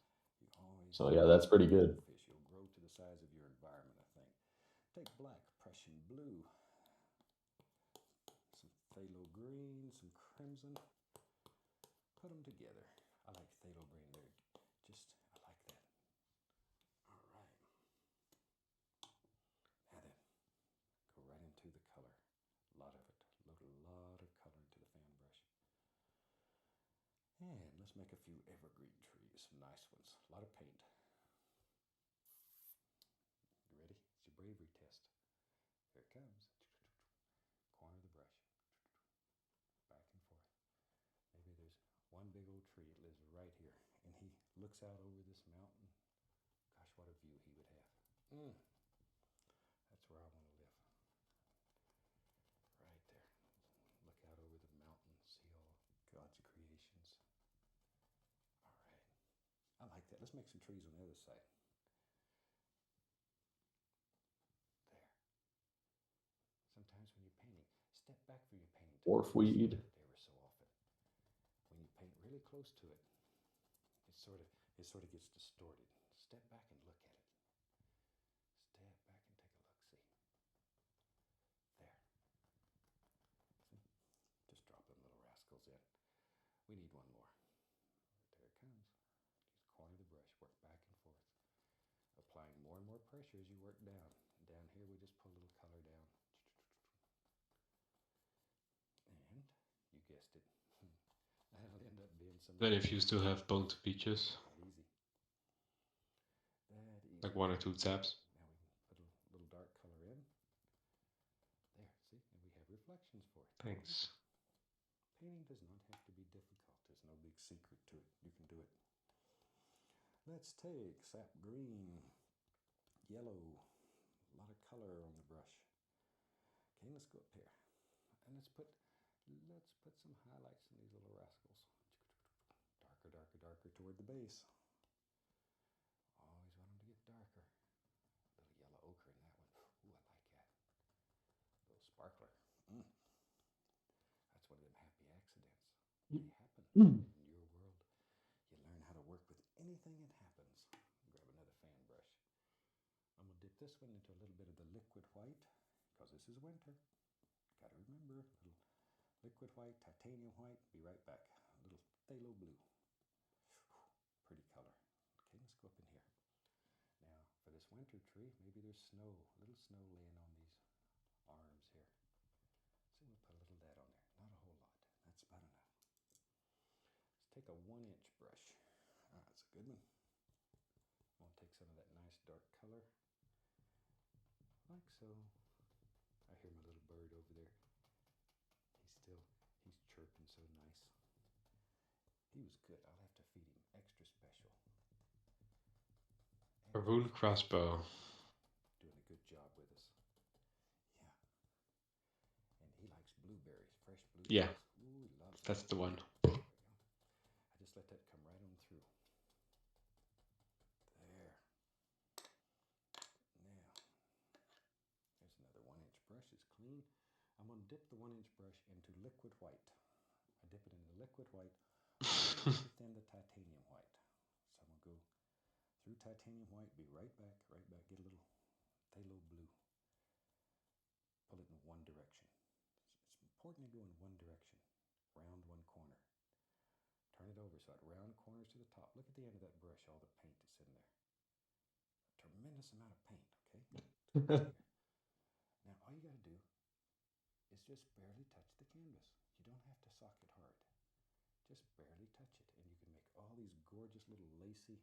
So yeah, that's pretty good. Fish. You'll grow to the size of your environment, I think. Take black, Prussian blue, some phthalo green, some crimson. Put them together. I like phthalo green there. I like that. All right. Now then, go right into the color. A lot of it. Load a lot of color into the fan brush. And let's make a few evergreen trees, some nice ones. A lot of paint. You ready? It's your bravery test. Here it comes. Corner of the brush. Back and forth. Maybe there's one big old tree. It lives right here. And he looks out over this mountain. Gosh, what a view he would have. That's where I want to live. Right there. Look out over the mountain. See all God's creations. All right. I like that. Let's make some trees on the other side. There. Sometimes when you're painting, step back from your painting. Wharfweed. Ever so often. When you paint really close to it, it sort of gets distorted. Step back and look at it. Step back and take a look. See. There. See? Just drop them little rascals in. We need one more. There it comes. Just corner the brush, work back and forth. Applying more and more pressure as you work down. Down here we just pull a little color down. And you guessed it. That'll end up being some. Then if you still have burnt peaches. Easy. Like 1 or 2 taps. Now we can put a little dark color in. There, see? And we have reflections for it. Thanks. Painting does not have to be difficult. There's no big secret to it. You can do it. Let's take sap green, yellow, a lot of color on the brush. Okay, let's go up here. And let's put some highlights in these little rascals. Darker, darker, darker toward the base. Always want them to get darker. A little yellow ochre in that one. Ooh, I like that. A little sparkler. That's one of them happy accidents. They happen in your world. You learn how to work with anything that happens. Grab another fan brush. I'm going to dip this one into a little bit of the liquid white because this is winter. Got to remember, a little liquid white, titanium white. Be right back. A little phthalo blue. Pretty color. Okay, let's go up in here. Now, for this winter tree, maybe there's snow, a little snow laying on these arms here. So we'll put a little of that on there. Not a whole lot. That's about enough. Let's take a 1-inch brush. That's a good one. I'm going to take some of that nice dark color. Like so. I hear my little bird over there. He's chirping so nice. He was good. I'll have to feed him extra special. A rune crossbow. Doing a good job with us. Yeah. And he likes blueberries, fresh blueberries. Yeah. Ooh, he loves That's the one. There we go. I just let that come right on through. There. Now, there's another 1-inch brush. It's clean. I'm going to dip the 1-inch brush into liquid white. I dip it into liquid white within the titanium white. So I'm going to go through titanium white, be right back, get a little phthalo blue. Pull it in one direction. It's important to go in one direction, round one corner. Turn it over so it round corners to the top. Look at the end of that brush, all the paint that's in there. A tremendous amount of paint, okay? Now, all you got to do is just barely touch the canvas. You don't have to sock it hard. Just barely touch it, and you can make all these gorgeous little lacy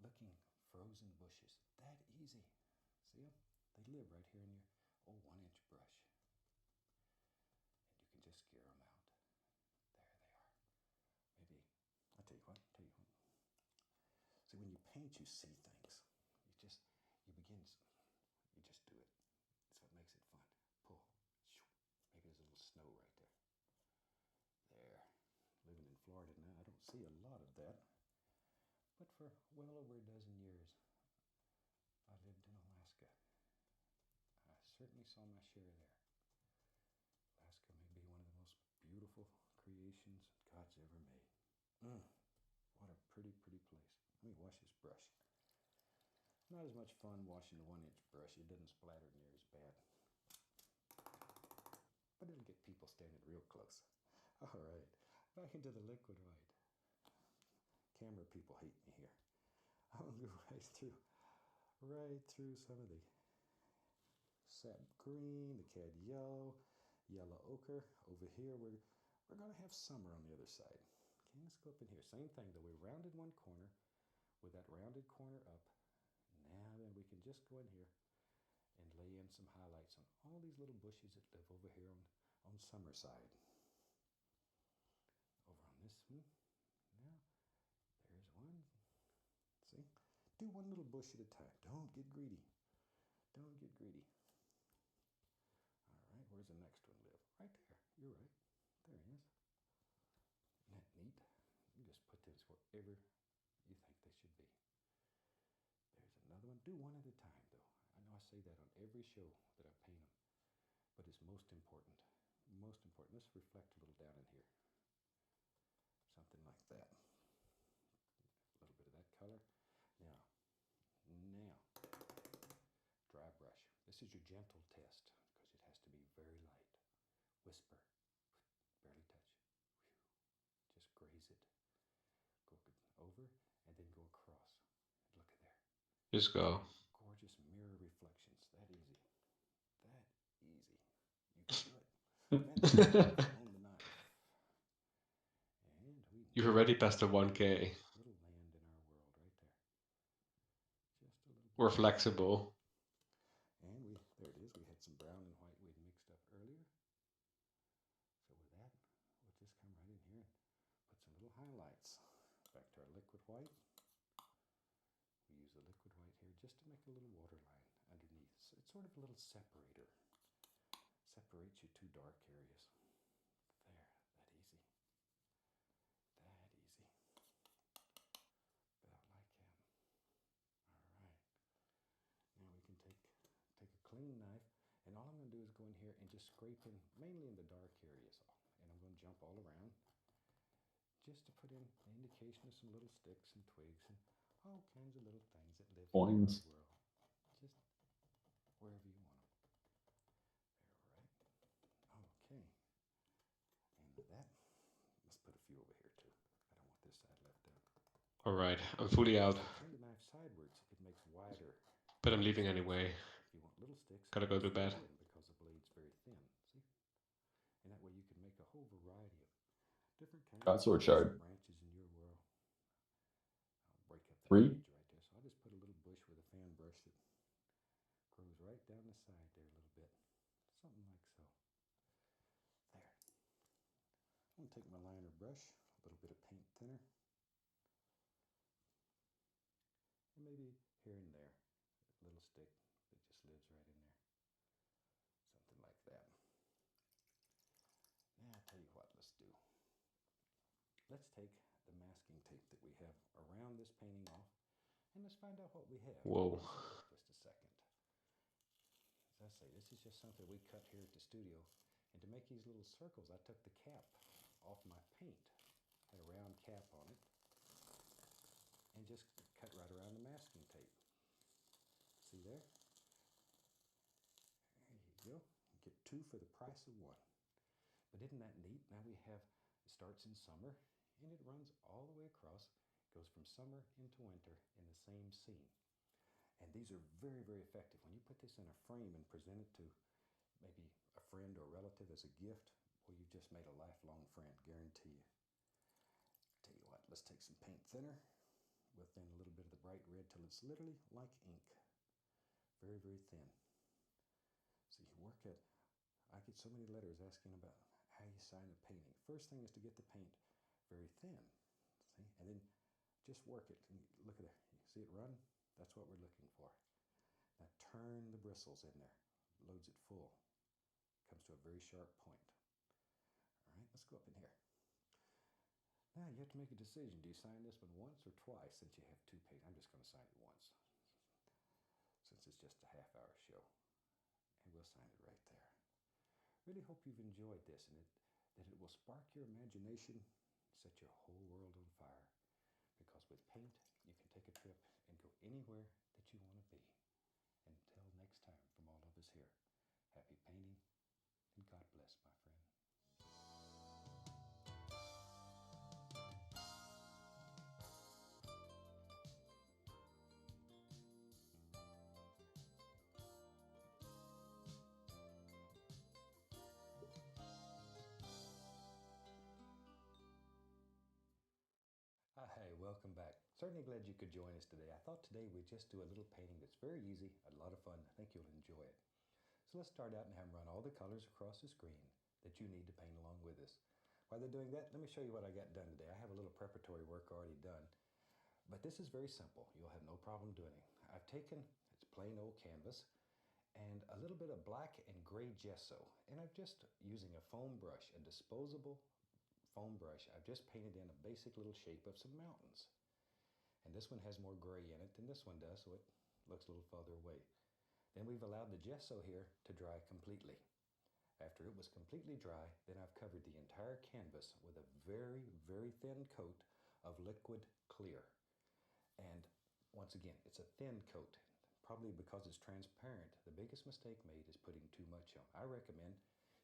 looking frozen bushes. That easy. See them? They live right here in your 1-inch brush. And you can just scare them out. There they are. Maybe, I'll tell you what. See, when you paint, you see things. You just do it. That's what makes it fun. Pull. Maybe there's a little snow right there. There. Living in Florida now, I don't see a lot of that. But for well over a dozen years, I lived in Alaska. I certainly saw my share there. Alaska may be one of the most beautiful creations God's ever made. What a pretty, pretty place. Let me wash this brush. Not as much fun washing the 1-inch brush. It doesn't splatter near as bad. But it'll get people standing real close. All right, back into the liquid white. Camera people hate me here. I'll go right through some of the sap green, the cad yellow, yellow ochre. Over here, we're going to have summer on the other side. Okay, let's go up in here. Same thing, though. We rounded one corner with that rounded corner up. Now then we can just go in here and lay in some highlights on all these little bushes that live over here on summer side. Over on this one. Now, there's one. See? Do one little bush at a time. Don't get greedy. All right, where's the next one live? Right there. You're right. There he is. Isn't that neat? You just put this wherever you think they should be. There's another one. Do one at a time, though. I know I say that on every show that I paint them, but it's most important. Let's reflect a little down in here. Something like that. A little bit of that color. Now, dry brush. This is your gentle test because it has to be very light. Whisper. Barely touch. Just graze it. Go over and then go across. Look at there. Just go. Gorgeous mirror reflections. That easy. You can do it. On the knife. And You've already passed the 1K. Little land in our world right there. Just We're flexible. And there it is. We had some brown and white we'd mixed up earlier. So with that, we'll just come right in here and put some little highlights. Back to our liquid white. We use the liquid white here just to make a little waterline underneath. So it's sort of a little separator. Separates your two dark areas. There, that easy. That easy. About like that. All right. Now we can take a clean knife, and all I'm going to do is go in here and just scrape in, mainly in the dark areas. And I'm going to jump all around just to put in an indication of some little sticks and twigs and all kinds of little things that live in the world. Just wherever you want them. There, right? Okay. And with that, let's put a few over here too. I don't want this side left out. All right, I'm fully out. Turn the knife sideways, it makes wider. But I'm leaving anyway. If you want little sticks, gotta go to bed. Because the blade's very thin. See? And that way you can make a whole variety of different kinds of branches in your world. I'll break up that edge right there. So I'll just put a little bush with a fan brush that grows right down the side there a little bit. Something like so. There. I'm going to take my liner brush, a little bit of paint thinner. And maybe here and there, a little stick that just lives right in there. Something like that. Now I'll tell you what, let's do. Let's take the masking tape that we have around this painting off, and let's find out what we have. Whoa. Just a second. As I say, this is just something we cut here at the studio, and to make these little circles, I took the cap off my paint, had a round cap on it, and just cut right around the masking tape. See there? There you go. You get 2 for the price of 1. But isn't that neat? Now we have, it starts in summer, and it runs all the way across, goes from summer into winter in the same scene. And these are very, very effective. When you put this in a frame and present it to maybe a friend or relative as a gift, well, you've just made a lifelong friend, guarantee you. Tell you what, let's take some paint thinner. We'll thin a little bit of the bright red till it's literally like ink. Very, very thin. So you work it. I get so many letters asking about how you sign a painting. First thing is to get the paint very thin. See? And then just work it. And look at it. You see it run? That's what we're looking for. Now turn the bristles in there. Loads it full. Comes to a very sharp point. All right, let's go up in here. Now you have to make a decision. Do you sign this one once or twice since you have 2 paint? I'm just going to sign it once since it's just a half-hour show. And we'll sign it right there. Really hope you've enjoyed this and that it will spark your imagination, set your whole world on fire. Because with paint, you can take a trip and go anywhere that you want to be. Until next time, from all of us here, happy painting and God bless, my friend. Hey, welcome back. Certainly glad you could join us today. I thought today we'd just do a little painting that's very easy, a lot of fun. I think you'll enjoy it. So let's start out and have them run all the colors across the screen that you need to paint along with us. While they're doing that, let me show you what I got done today. I have a little preparatory work already done, but this is very simple. You'll have no problem doing it. I've taken, it's plain old canvas, and a little bit of black and gray gesso, and I'm just using a foam brush, a disposable foam brush. I've just painted in a basic little shape of some mountains. And this one has more gray in it than this one does, so it looks a little farther away. Then we've allowed the gesso here to dry completely. After it was completely dry, then I've covered the entire canvas with a very, very thin coat of liquid clear. And once again, it's a thin coat, probably because it's transparent. The biggest mistake made is putting too much on. I recommend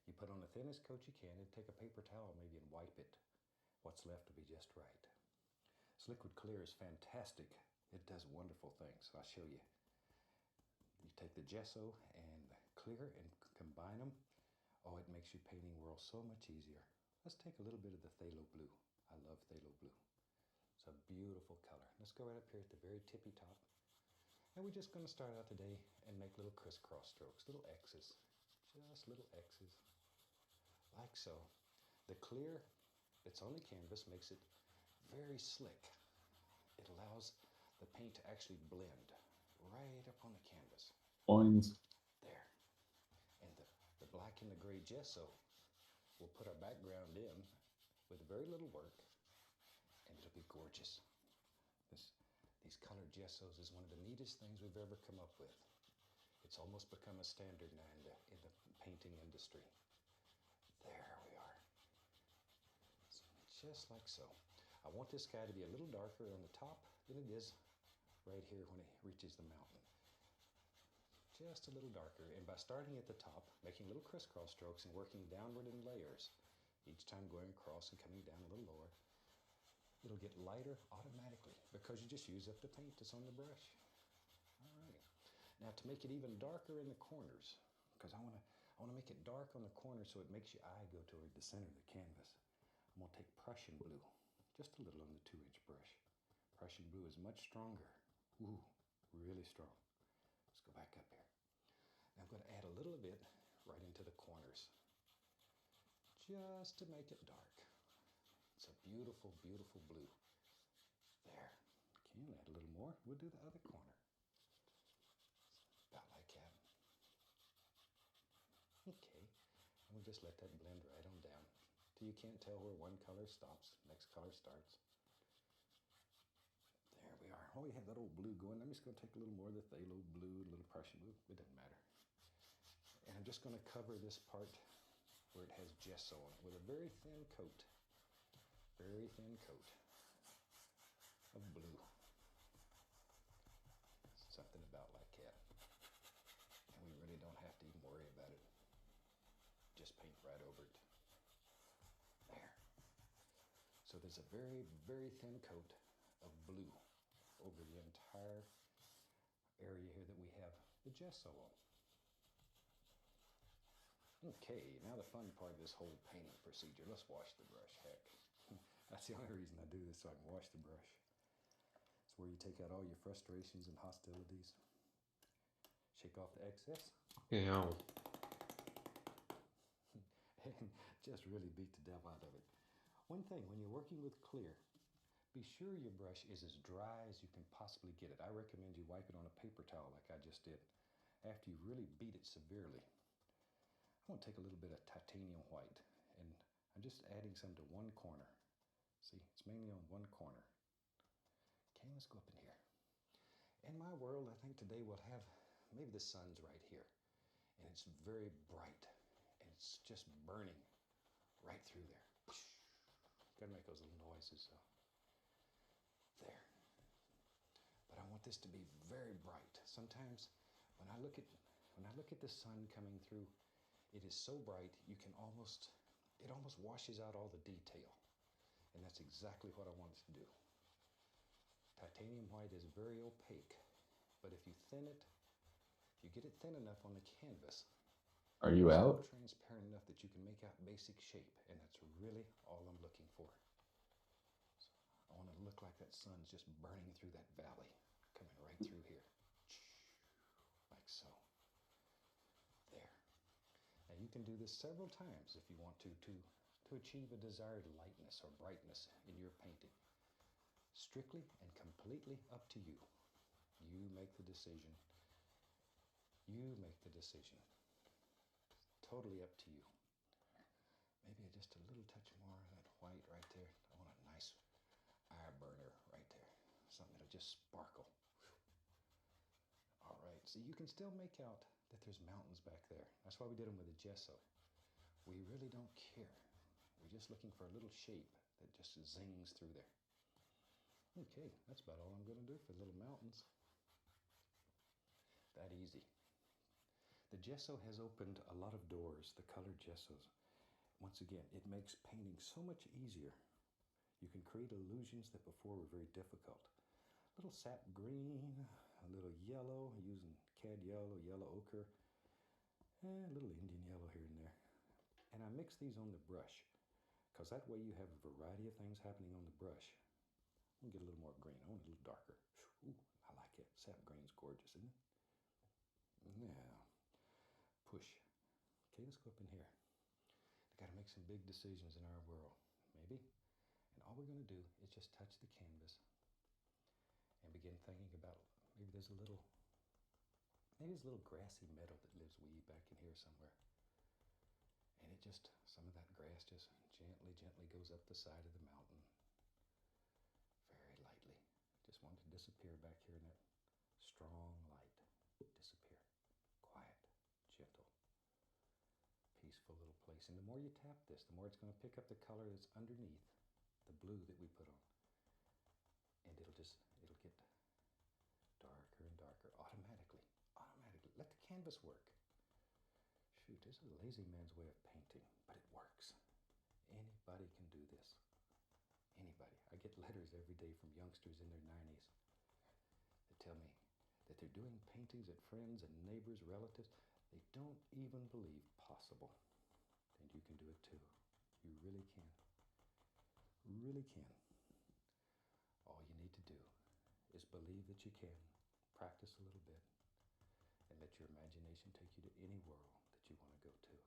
you put on the thinnest coat you can and take a paper towel maybe and wipe it. What's left will be just right. This liquid clear is fantastic. It does wonderful things. I'll show you. You take the gesso and the clear and combine them. Oh, it makes your painting world so much easier. Let's take a little bit of the phthalo blue. I love phthalo blue. It's a beautiful color. Let's go right up here at the very tippy top. And we're just going to start out today and make little crisscross strokes, little X's, just little X's, like so. The clear that's on the canvas makes it very slick. It allows the paint to actually blend right up on the canvas. Coins. There. And the black and the gray gesso will put our background in with very little work, and it'll be gorgeous. These colored gessos is one of the neatest things we've ever come up with. It's almost become a standard now in the painting industry. There we are. Just like so. I want this guy to be a little darker on the top than it is right here when it reaches the mountain. Just a little darker. And by starting at the top, making little crisscross strokes and working downward in layers, each time going across and coming down a little lower, it'll get lighter automatically because you just use up the paint that's on the brush. All right. Now to make it even darker in the corners, because I want to make it dark on the corners so it makes your eye go toward the center of the canvas. I'm going to take Prussian blue, just a little on the 2-inch brush. Prussian blue is much stronger. Ooh, really strong. Let's go back up here. Now I'm going to add a little bit right into the corners, just to make it dark. It's a beautiful, beautiful blue. There. Okay, add a little more. We'll do the other corner. About like that. Okay, and we'll just let that blend right on down till you can't tell where one color stops, next color starts. There we are. Oh, we have that old blue going. I'm just going to take a little more of the phthalo blue, a little Prussian blue. It doesn't matter. And I'm just going to cover this part where it has gesso on it with a very thin coat. Very thin coat of blue. Something about like that. And we really don't have to even worry about it. Just paint right over it. There. So there's a very, very thin coat of blue over the entire area here that we have the gesso on. Okay, now the fun part of this whole painting procedure. Let's wash the brush, heck. That's the only reason I do this, so I can wash the brush. It's where you take out all your frustrations and hostilities. Shake off the excess. Yeah. And just really beat the devil out of it. One thing, when you're working with clear, be sure your brush is as dry as you can possibly get it. I recommend you wipe it on a paper towel like I just did, after you really beat it severely. I'm going to take a little bit of titanium white, and I'm just adding some to one corner. See, it's mainly on one corner. Okay, let's go up in here. In my world, I think today we'll have, maybe the sun's right here, and it's very bright, and it's just burning right through there. Gotta make those little noises, so. There. But I want this to be very bright. Sometimes when I look at the sun coming through, it is so bright it almost washes out all the detail. And that's exactly what I want it to do. Titanium white is very opaque, but if you thin it, if you get it thin enough on the canvas, Are you it's out? still transparent enough that you can make out basic shape, and that's really all I'm looking for. So I want it to look like that sun's just burning through that valley, coming right through here, like so. There. Now you can do this several times if you want to achieve a desired lightness or brightness in your painting. Strictly and completely up to you. You make the decision. You make the decision. Totally up to you. Maybe just a little touch more of that white right there. I want a nice eye burner right there. Something that'll just sparkle. All right, so you can still make out that there's mountains back there. That's why we did them with the gesso. We really don't care. We're just looking for a little shape that just zings through there. Okay, that's about all I'm going to do for little mountains. That easy. The gesso has opened a lot of doors, the colored gessos. Once again, it makes painting so much easier. You can create illusions that before were very difficult. A little sap green, a little yellow, using cad yellow, yellow ochre, and a little Indian yellow here and there. And I mix these on the brush, because that way you have a variety of things happening on the brush. I'm going to get a little more green. I want it a little darker. Ooh, I like it. Sap green's gorgeous, isn't it? Now, push. Okay, let's go up in here. We got to make some big decisions in our world, maybe. And all we're going to do is just touch the canvas and begin thinking about maybe there's a little grassy meadow that lives way back in here somewhere. And it just, some of that grass just gently goes up the side of the mountain. Very lightly. Just want to disappear back here in that strong light. Disappear. Quiet. Gentle. Peaceful little place. And the more you tap this, the more it's going to pick up the color that's underneath the blue that we put on. And it'll get darker and darker automatically. Let the canvas work. Shoot, this is a lazy man's way of painting, but it works. Anybody can do this. Anybody. I get letters every day from youngsters in their 90s that tell me that they're doing paintings at friends and neighbors, relatives, they don't even believe possible. And you can do it too. You really can. Really can. All you need to do is believe that you can, practice a little bit, and let your imagination take you to any world that you want to go to.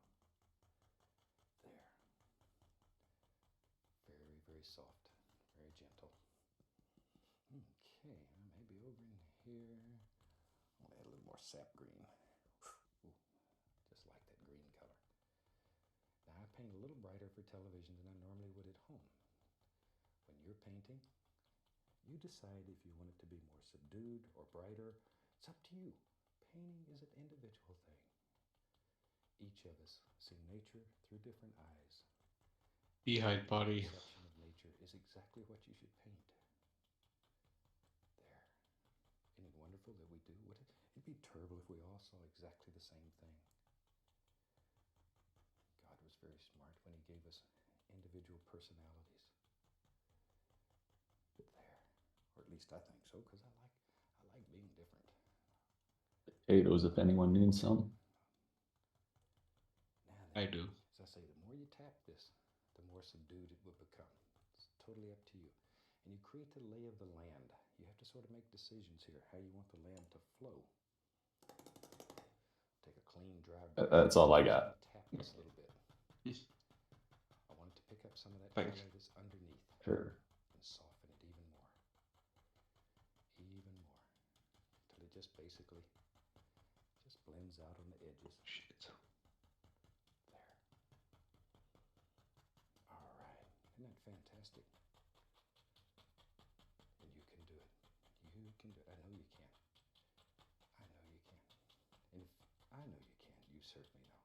There. Very, very soft, very gentle. Okay, maybe over in here. I'll add a little more sap green. Ooh, just like that green color. Now I paint a little brighter for television than I normally would at home. When you're painting, you decide if you want it to be more subdued or brighter. It's up to you. Painting is an individual thing. Each of us see nature through different eyes. Beehive body. The perception of nature is exactly what you should paint. There. Isn't it wonderful that we do? It'd be terrible if we all saw exactly the same thing. God was very smart when he gave us individual personalities. There. Or at least I think so, because I like being different. Potatoes, if anyone needs some. I do. As I say, the more you tap this, the more subdued it will become. It's totally up to you. And you create the lay of the land. You have to sort of make decisions here, how you want the land to flow. Take a clean, dry brush. That's all I got. Tap this a little bit. I want it to pick up some of that Thanks. color that's underneath. Sure. And soften it even more. Even more. Until it just basically just blends out on the edges. Shit. There. All right. Isn't that fantastic? And you can do it. You can do it. I know you can. I know you can. And if I know you can, you certainly know.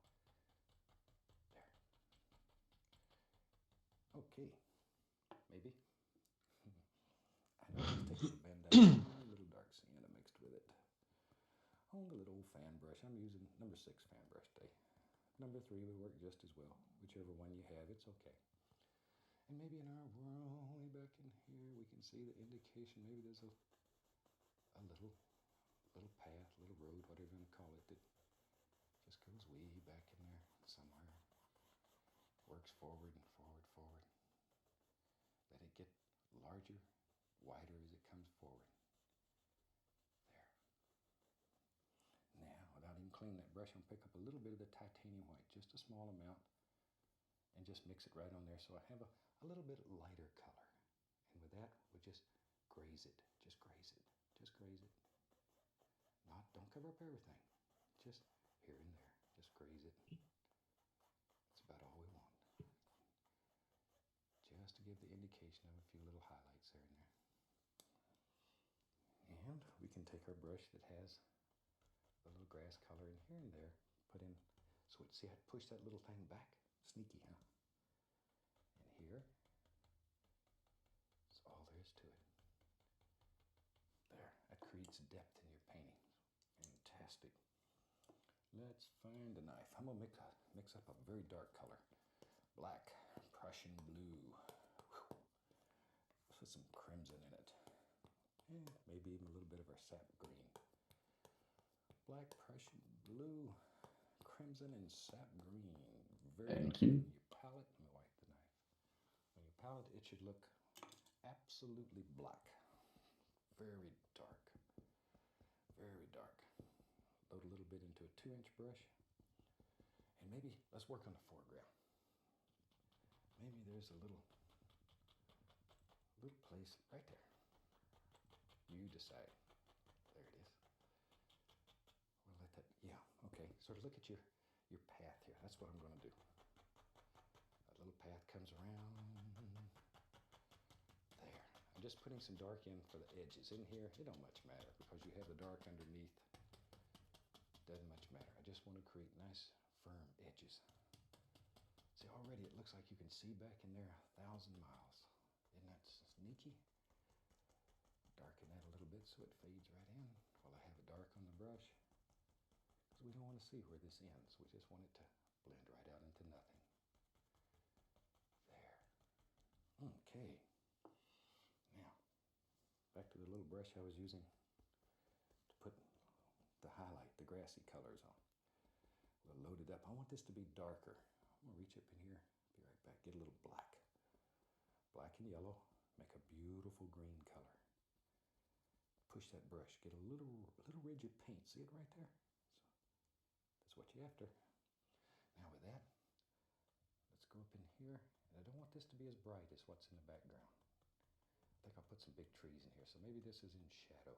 There. Okay. Maybe. I know I'm taking the bandana, a little dark sienna mixed with it. On the little fan brush, I'm using number 6 fan brush today. Number 3 would work just as well. Whichever one you have, it's okay. And maybe in our world, way back in here, we can see the indication. Maybe there's a little path, little road, whatever you want to call it, that just goes way back in there somewhere. Works forward and forward. Let it get larger, wider as it comes forward. There. Now, without even cleaning that brush, I'm going to pick up a little bit of the titanium white, just a small amount, and just mix it right on there so I have a little bit lighter color. And with that, we'll just graze it. Just graze it. Just graze it. Don't cover up everything. Just here and there. Just graze it. That's about all we want. Just to give the indication of a few little highlights there and there. And we can take our brush that has a little grass color in here and there, put in, so see how I push that little thing back? Sneaky, huh? And here, that's all there is to it. There, that creates depth in your painting. Fantastic. Let's find a knife. I'm gonna mix up a very dark color. Black, Prussian blue. Whew. Put some crimson in it. And maybe even a little bit of our sap green. Black, Prussian blue, crimson, and sap green. Thank you. On your palette, let me wipe the knife. On your palette, it should look absolutely black. Very dark. 2-inch brush, and maybe let's work on the foreground. Maybe there's a little place right there. You decide. There it is. We'll let that, yeah, okay. Sort of look at your path here. That's what I'm going to do. That little path comes around. There. I'm just putting some dark in for the edges. In here, it don't much matter because you have the dark underneath. Doesn't much matter. I just want to create nice, firm edges. See, already it looks like you can see back in there 1,000 miles. Isn't that sneaky? Darken that a little bit so it fades right in while I have it dark on the brush. Because we don't want to see where this ends. We just want it to blend right out into nothing. There. Okay. Now, back to the little brush I was using to put the highlight, the grassy colors on. We'll load it up. I want this to be darker. I'm going to reach up in here, be right back, get a little black. Black and yellow, make a beautiful green color. Push that brush, get a little ridge of paint. See it right there? So that's what you're after. Now with that, let's go up in here. And I don't want this to be as bright as what's in the background. I think I'll put some big trees in here, so maybe this is in shadow.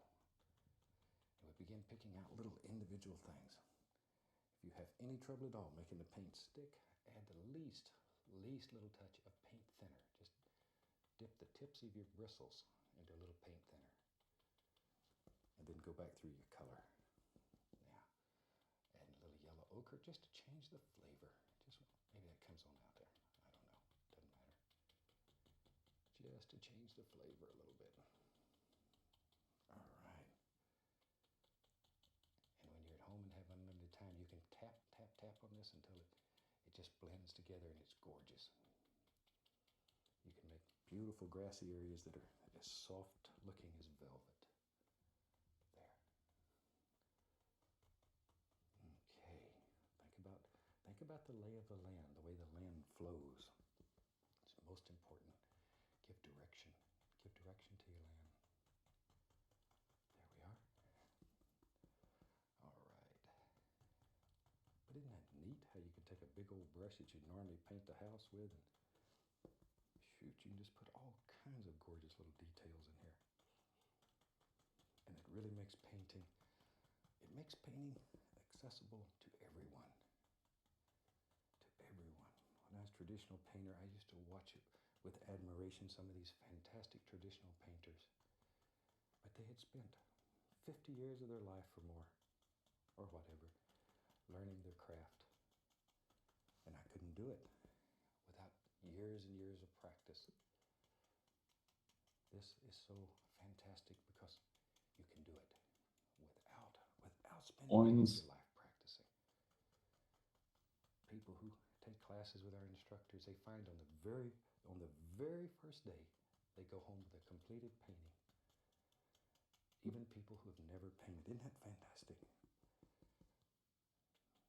And we begin picking out little individual things. If you have any trouble at all making the paint stick, add the least little touch of paint thinner. Just dip the tips of your bristles into a little paint thinner. And then go back through your color. Now, add a little yellow ochre just to change the flavor. Just maybe that comes on out there. I don't know. Doesn't matter. Just to change the flavor a little bit. All right. And when you're at home and have unlimited time, you can tap on this until it just blends together and it's gorgeous. You can make beautiful grassy areas that are as soft looking as velvet. Think about the lay of the land, the way the land flows. It's most important. Give direction. Give direction to your land. There we are. All right. But isn't that neat how you can take a big old brush that you normally paint the house with and shoot, you can just put all kinds of gorgeous little details in here. And it really makes painting accessible to everyone. Everyone. When I was a traditional painter, I used to watch it with admiration, some of these fantastic traditional painters. But they had spent 50 years of their life or more, or whatever, learning their craft. And I couldn't do it without years and years of practice. This is so fantastic because you can do it without spending years of your life practicing. People who take classes with our instructors, they find on the very first day, they go home with a completed painting. Even people who have never painted. Isn't that fantastic?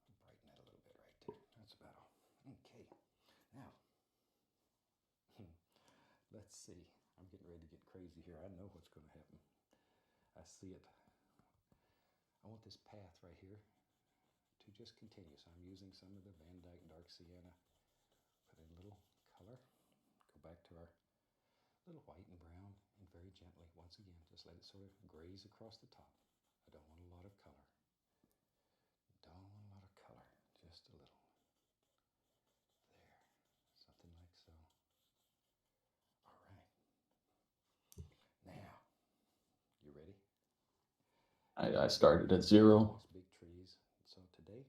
I'll brighten that a little bit right there. That's about all. Okay. Now, let's see. I'm getting ready to get crazy here. I know what's going to happen. I see it. I want this path right here to just continue. So I'm using some of the Van Dyke Dark Sienna. Put in a little color. Go back to our little white and brown, and very gently, once again, just let it sort of graze across the top. I don't want a lot of color. Just a little. There. Something like so. All right. Now, you ready? I started at 0. Big trees. So today,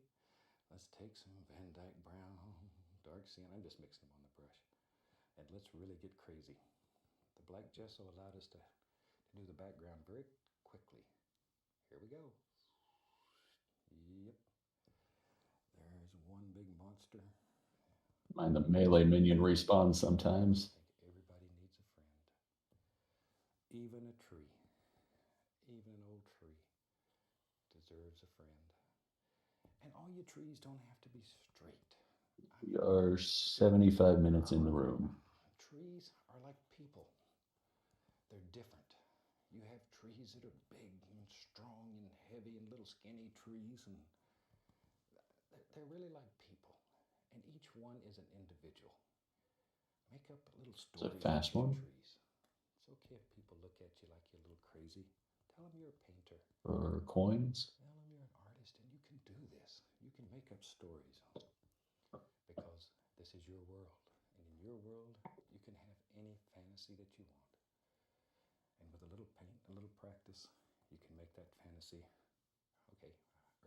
let's take some Van Dyke Brown, Dark Sienna. I'm just mixing them on the brush. And let's really get crazy. The black gesso allowed us to do the background very quickly. Here we go. Yep. There's one big monster. Mind the melee minion respawns sometimes. I think everybody needs a friend. Even a tree. Even an old tree deserves a friend. And all your trees don't have to be straight. We are 75 minutes in the room. Trees are like people. They're different. You have trees that are big and strong and heavy and little skinny trees, and they're really like people, and each one is an individual. Make up little stories a fast about your one? trees. It's okay if people look at you like you're a little crazy. Tell them you're a painter. Or coins? Tell them you're an artist and you can do this. You can make up stories because this is your world. And in your world, you can have any fantasy that you want. And with a little paint, a little practice, you can make that fantasy, okay,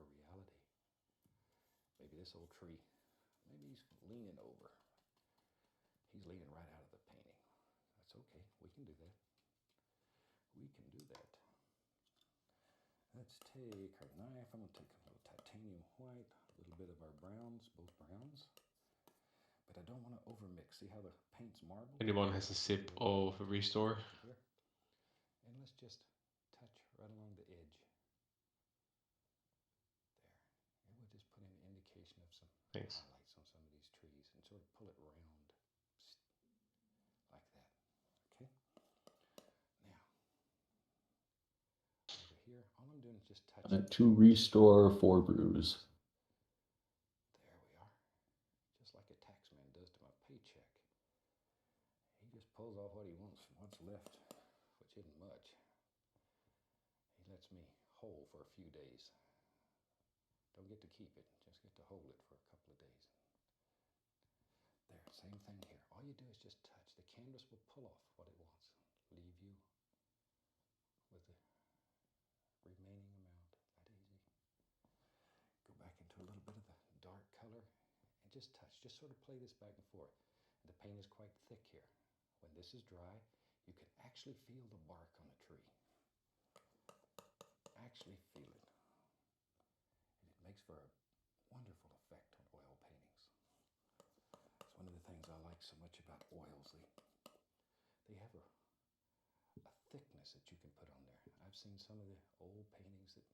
a reality. Maybe this old tree, maybe he's leaning over. He's leaning right out of the painting. That's okay. We can do that. We can do that. Let's take our knife. I'm going to take a little titanium white, a little bit of our browns, both browns. But I don't want to overmix. See how the paint's marbled? Anyone has a sip of Restore? Here. And let's just touch right along the edge. There. And we'll just put an indication of some highlights on some of these trees and sort of pull it round. Like that. Okay? Now, over here, all I'm doing is just touching. 2 Restore, 4 Bruise. There we are. Just like a taxman does to my paycheck. He just pulls off what he wants from what's left, which isn't much. He lets me hold for a few days. Don't get to keep it, just get to hold it for a couple of days. There, same thing here. All you do is just touch. The canvas will pull off what it wants. Leave you with the remaining amount. That easy. Go back into a little bit of the dark color and just touch. Just sort of play this back and forth. And the paint is quite thick here. When this is dry, you can actually feel the bark on the tree. Actually feel it. And it makes for a wonderful effect on oil paintings. It's one of the things I like so much about oils. They have a thickness that you can put on there. I've seen some of the old paintings that,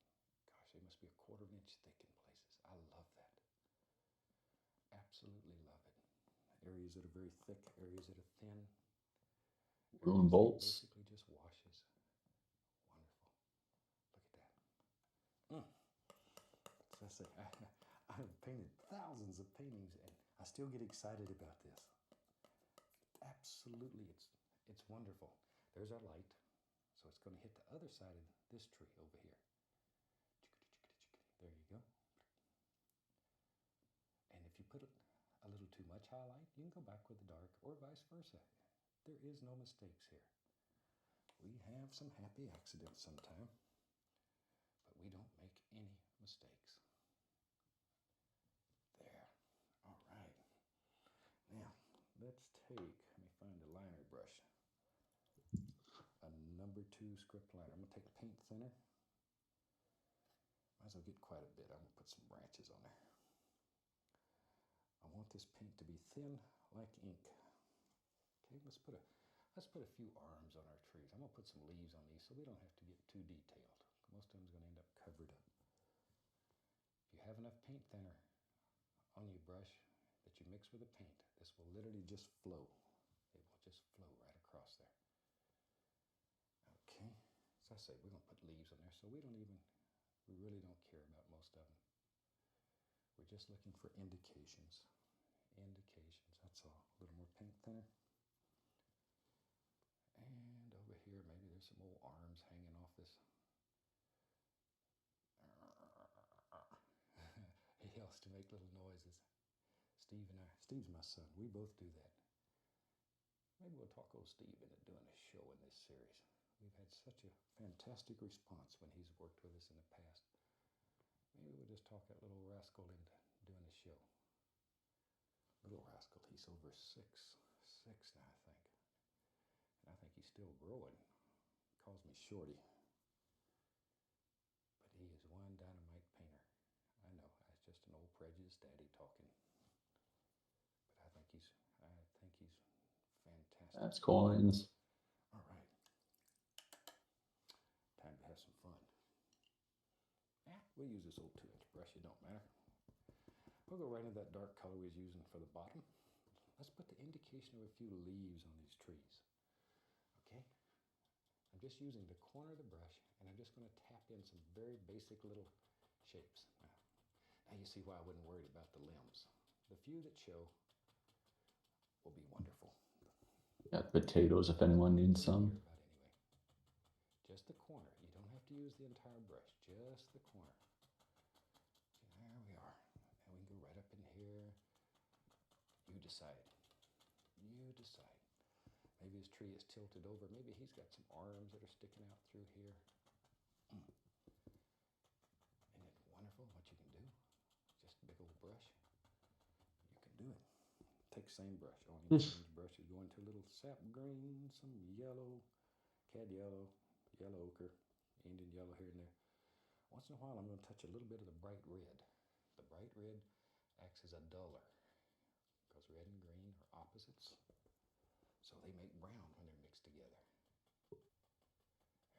gosh, they must be a quarter of an inch thick in places. I love that. Absolutely love it. Areas that are very thick, areas that are thin. Rune bolts. Basically just washes. Wonderful. Look at that. So I say, I've painted thousands of paintings and I still get excited about this. Absolutely, it's wonderful. There's our light. So it's going to hit the other side of this tree over here. There you go. And if you put a little too much highlight, you can go back with the dark or vice versa. There is no mistakes here. We have some happy accidents sometime, but we don't make any mistakes. There. All right. Now, let's take, let me find a liner brush. A number 2 script liner. I'm going to take a paint thinner. Might as well get quite a bit. I'm going to put some branches on there. I want this paint to be thin like ink. Okay, let's put a few arms on our trees. I'm going to put some leaves on these so we don't have to get too detailed. Most of them is going to end up covered up. If you have enough paint thinner on your brush that you mix with the paint, this will literally just flow. It will just flow right across there. Okay, as I say, we're going to put leaves on there so we really don't care about most of them. We're just looking for indications. Indications, that's all. A little more paint thinner. And over here, maybe there's some old arms hanging off this. He yells to make little noises. Steve's my son, we both do that. Maybe we'll talk old Steve into doing a show in this series. We've had such a fantastic response when he's worked with us in the past. Maybe we'll just talk that little rascal into doing a show. Little rascal, he's over 6'6" now, I think. And I think he's still growing. Calls me Shorty. But he is one dynamite painter. I know, that's just an old prejudiced daddy talking. But I think he's fantastic. That's coins. All right. Time to have some fun. We'll use this old 2-inch brush, it don't matter. We'll go right into that dark color we was using for the bottom. Let's put the indication of a few leaves on these trees. Okay? I'm just using the corner of the brush and I'm just going to tap in some very basic little shapes. Now you see why I wasn't worried about the limbs. The few that show will be wonderful. Got potatoes if anyone needs some. Anyway. Just the corner. You don't have to use the entire brush, just the corner. There we are. And we can go right up in here. You decide. You decide. Maybe his tree is tilted over. Maybe he's got some arms that are sticking out through here. Isn't it wonderful what you can do? Just a big old brush. You can do it. Take same brush. Only change brushes. Go into a little sap green, some yellow, cad yellow, yellow ochre, Indian yellow here and there. Once in a while, I'm going to touch a little bit of the bright red. The bright red acts as a duller because red and green are opposites. So they make brown when they're mixed together.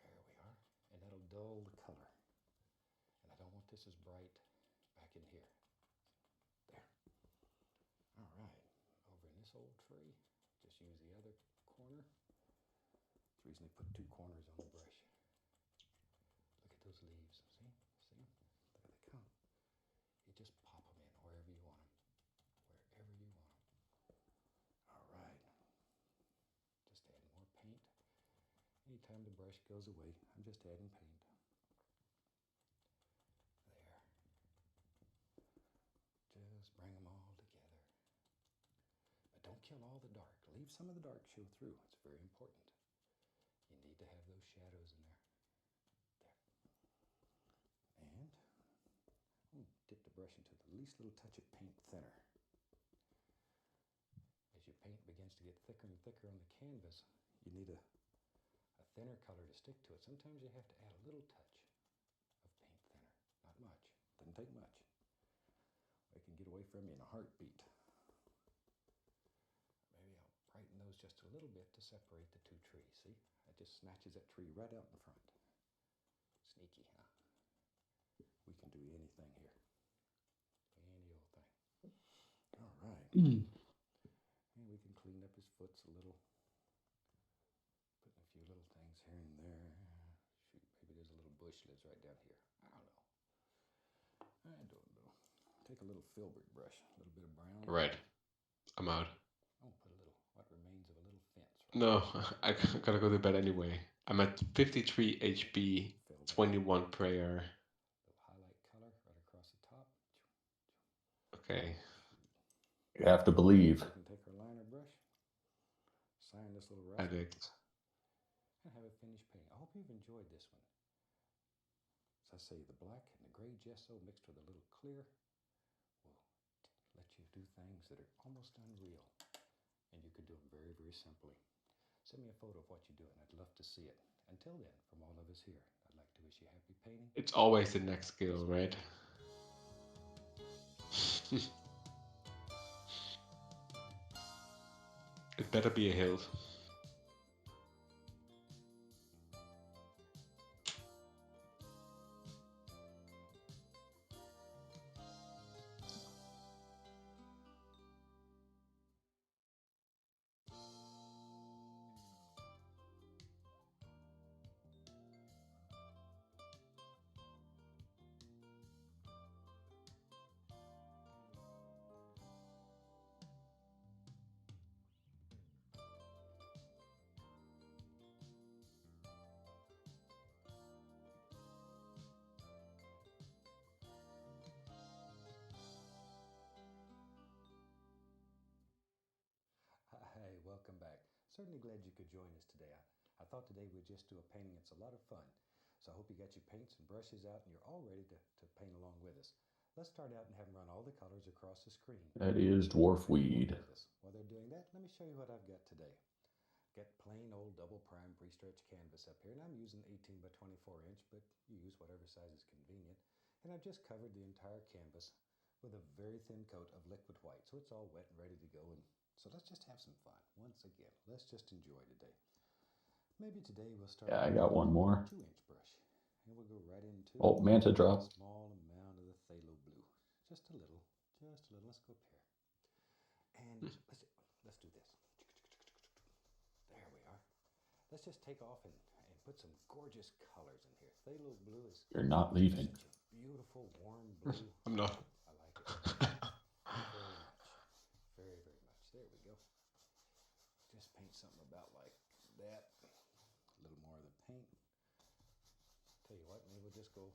There we are. And that'll dull the color. And I don't want this as bright back in here. There. All right. Over in this old tree, just use the other corner. That's the reason they put two corners on the brush. Look at those leaves. See? See? There they come. You just pop them in wherever you want them. Wherever you want them. All right. Just add more paint. Anytime the brush goes away, I'm just adding paint. There. Just bring them all together. But don't kill all the dark. Leave some of the dark show through. It's very important. You need to have those shadows in there. There. And I'm going to dip the brush into the least little touch of paint thinner. As your paint begins to get thicker and thicker on the canvas, you need a thinner color to stick to it. Sometimes you have to add a little touch of paint thinner. Not much. Doesn't take much. It can get away from you in a heartbeat. Maybe I'll brighten those just a little bit to separate the two trees. See? It just snatches that tree right out in front. Sneaky, huh? We can do anything here. Any old thing. All right. And we can clean up his foots a little. Putting a few little things here and there. Shoot, maybe there's a little bush lives right down here. I don't know. Take a little filbert brush, a little bit of brown. Right. I'm out. Oh, put a little, what remains of a little fence. Right? No, I gotta go to bed anyway. I'm at 53 HP, 21 prayer. Little highlight color right across the top. Okay. You have to believe. We can take our liner brush, sign this little rascal, Addict. and have a finished painting. I hope you've enjoyed this one. As I say, the black and the gray gesso mixed with a little clear will let you do things that are almost unreal. And you can do them very, very simply. Send me a photo of what you do, and I'd love to see it. Until then, from all of us here, I'd like to wish you happy painting. It's always the next skill, right? It better be a hilt. Hi, welcome back. Certainly glad you could join us today. I thought today we'd just do a painting that's a lot of fun. So I hope you got your paints and brushes out and you're all ready to paint along with us. Let's start out and have them run all the colors across the screen. That is dwarf weed. While they're doing that, let me show you what I've got today. Got plain old double prime pre-stretched canvas up here, and I'm using 18 by 24 inch, but you use whatever size is convenient. And I've just covered the entire canvas with a very thin coat of liquid white, so it's all wet and ready to go. And so let's just have some fun. Once again, let's just enjoy today. Maybe today we'll start. Yeah, I got one more. 2-inch brush, and we'll go right into. Oh, Manta drop. A small amount of the phthalo blue, just a little, just a little. Let's go up here, and let's do this. There we are. Let's just take off and put some gorgeous colors in here. Phthalo blue is. You're not leaving. Such a beautiful warm blue. I'm not. something about like that. A little more of the paint. Tell you what, maybe we'll just go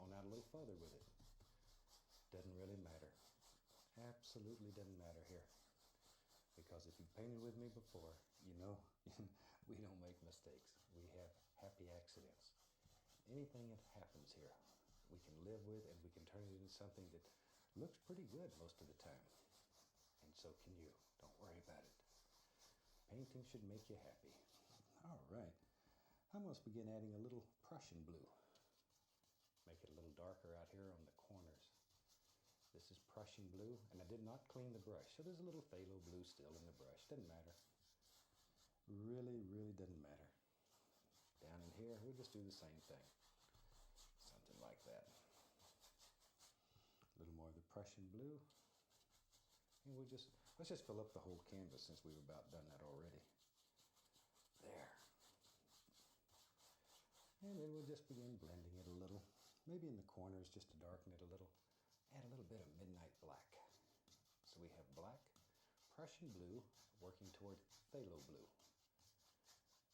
on out a little further with it. Doesn't really matter. Absolutely doesn't matter here. Because if you've painted with me before, you know we don't make mistakes. We have happy accidents. Anything that happens here, we can live with, and we can turn it into something that looks pretty good most of the time. And so can you. Don't worry about it. Painting should make you happy. All right. I'm going to begin adding a little Prussian blue. Make it a little darker out here on the corners. This is Prussian blue, and I did not clean the brush, so there's a little phthalo blue still in the brush. Doesn't matter. Really, really doesn't matter. Down in here, we'll just do the same thing. Something like that. A little more of the Prussian blue. And let's just fill up the whole canvas since we've about done that already. There. And then we'll just begin blending it a little. Maybe in the corners just to darken it a little. Add a little bit of midnight black. So we have black, Prussian blue, working toward phthalo blue.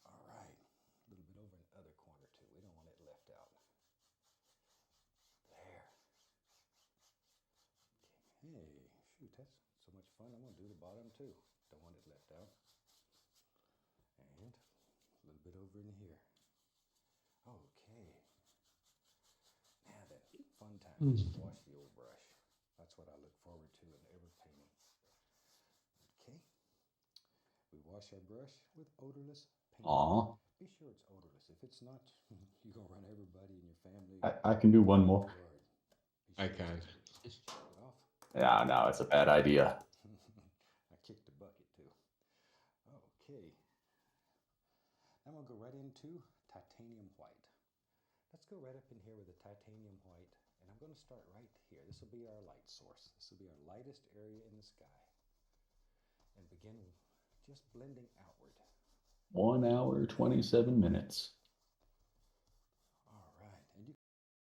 All right. A little bit over in the other corner too. We don't want it left out. There. Okay. Shoot, that's so much fun. I'm going to do the bottom too. Don't want it left out. And a little bit over in here. Okay. Now then, fun time. Wash the old brush. That's what I look forward to in every painting. Okay. We wash our brush with odorless paint. Aw. Be sure it's odorless. If it's not, you're going to run everybody in your family. I can do one more. I can't. Just check it off. Yeah, no, it's a bad idea. I kicked the bucket too. Okay. Now we'll go right into titanium white. Let's go right up in here with the titanium white, and I'm going to start right here. This will be our light source. This will be our lightest area in the sky. And begin just blending outward. 1 hour, 27 minutes.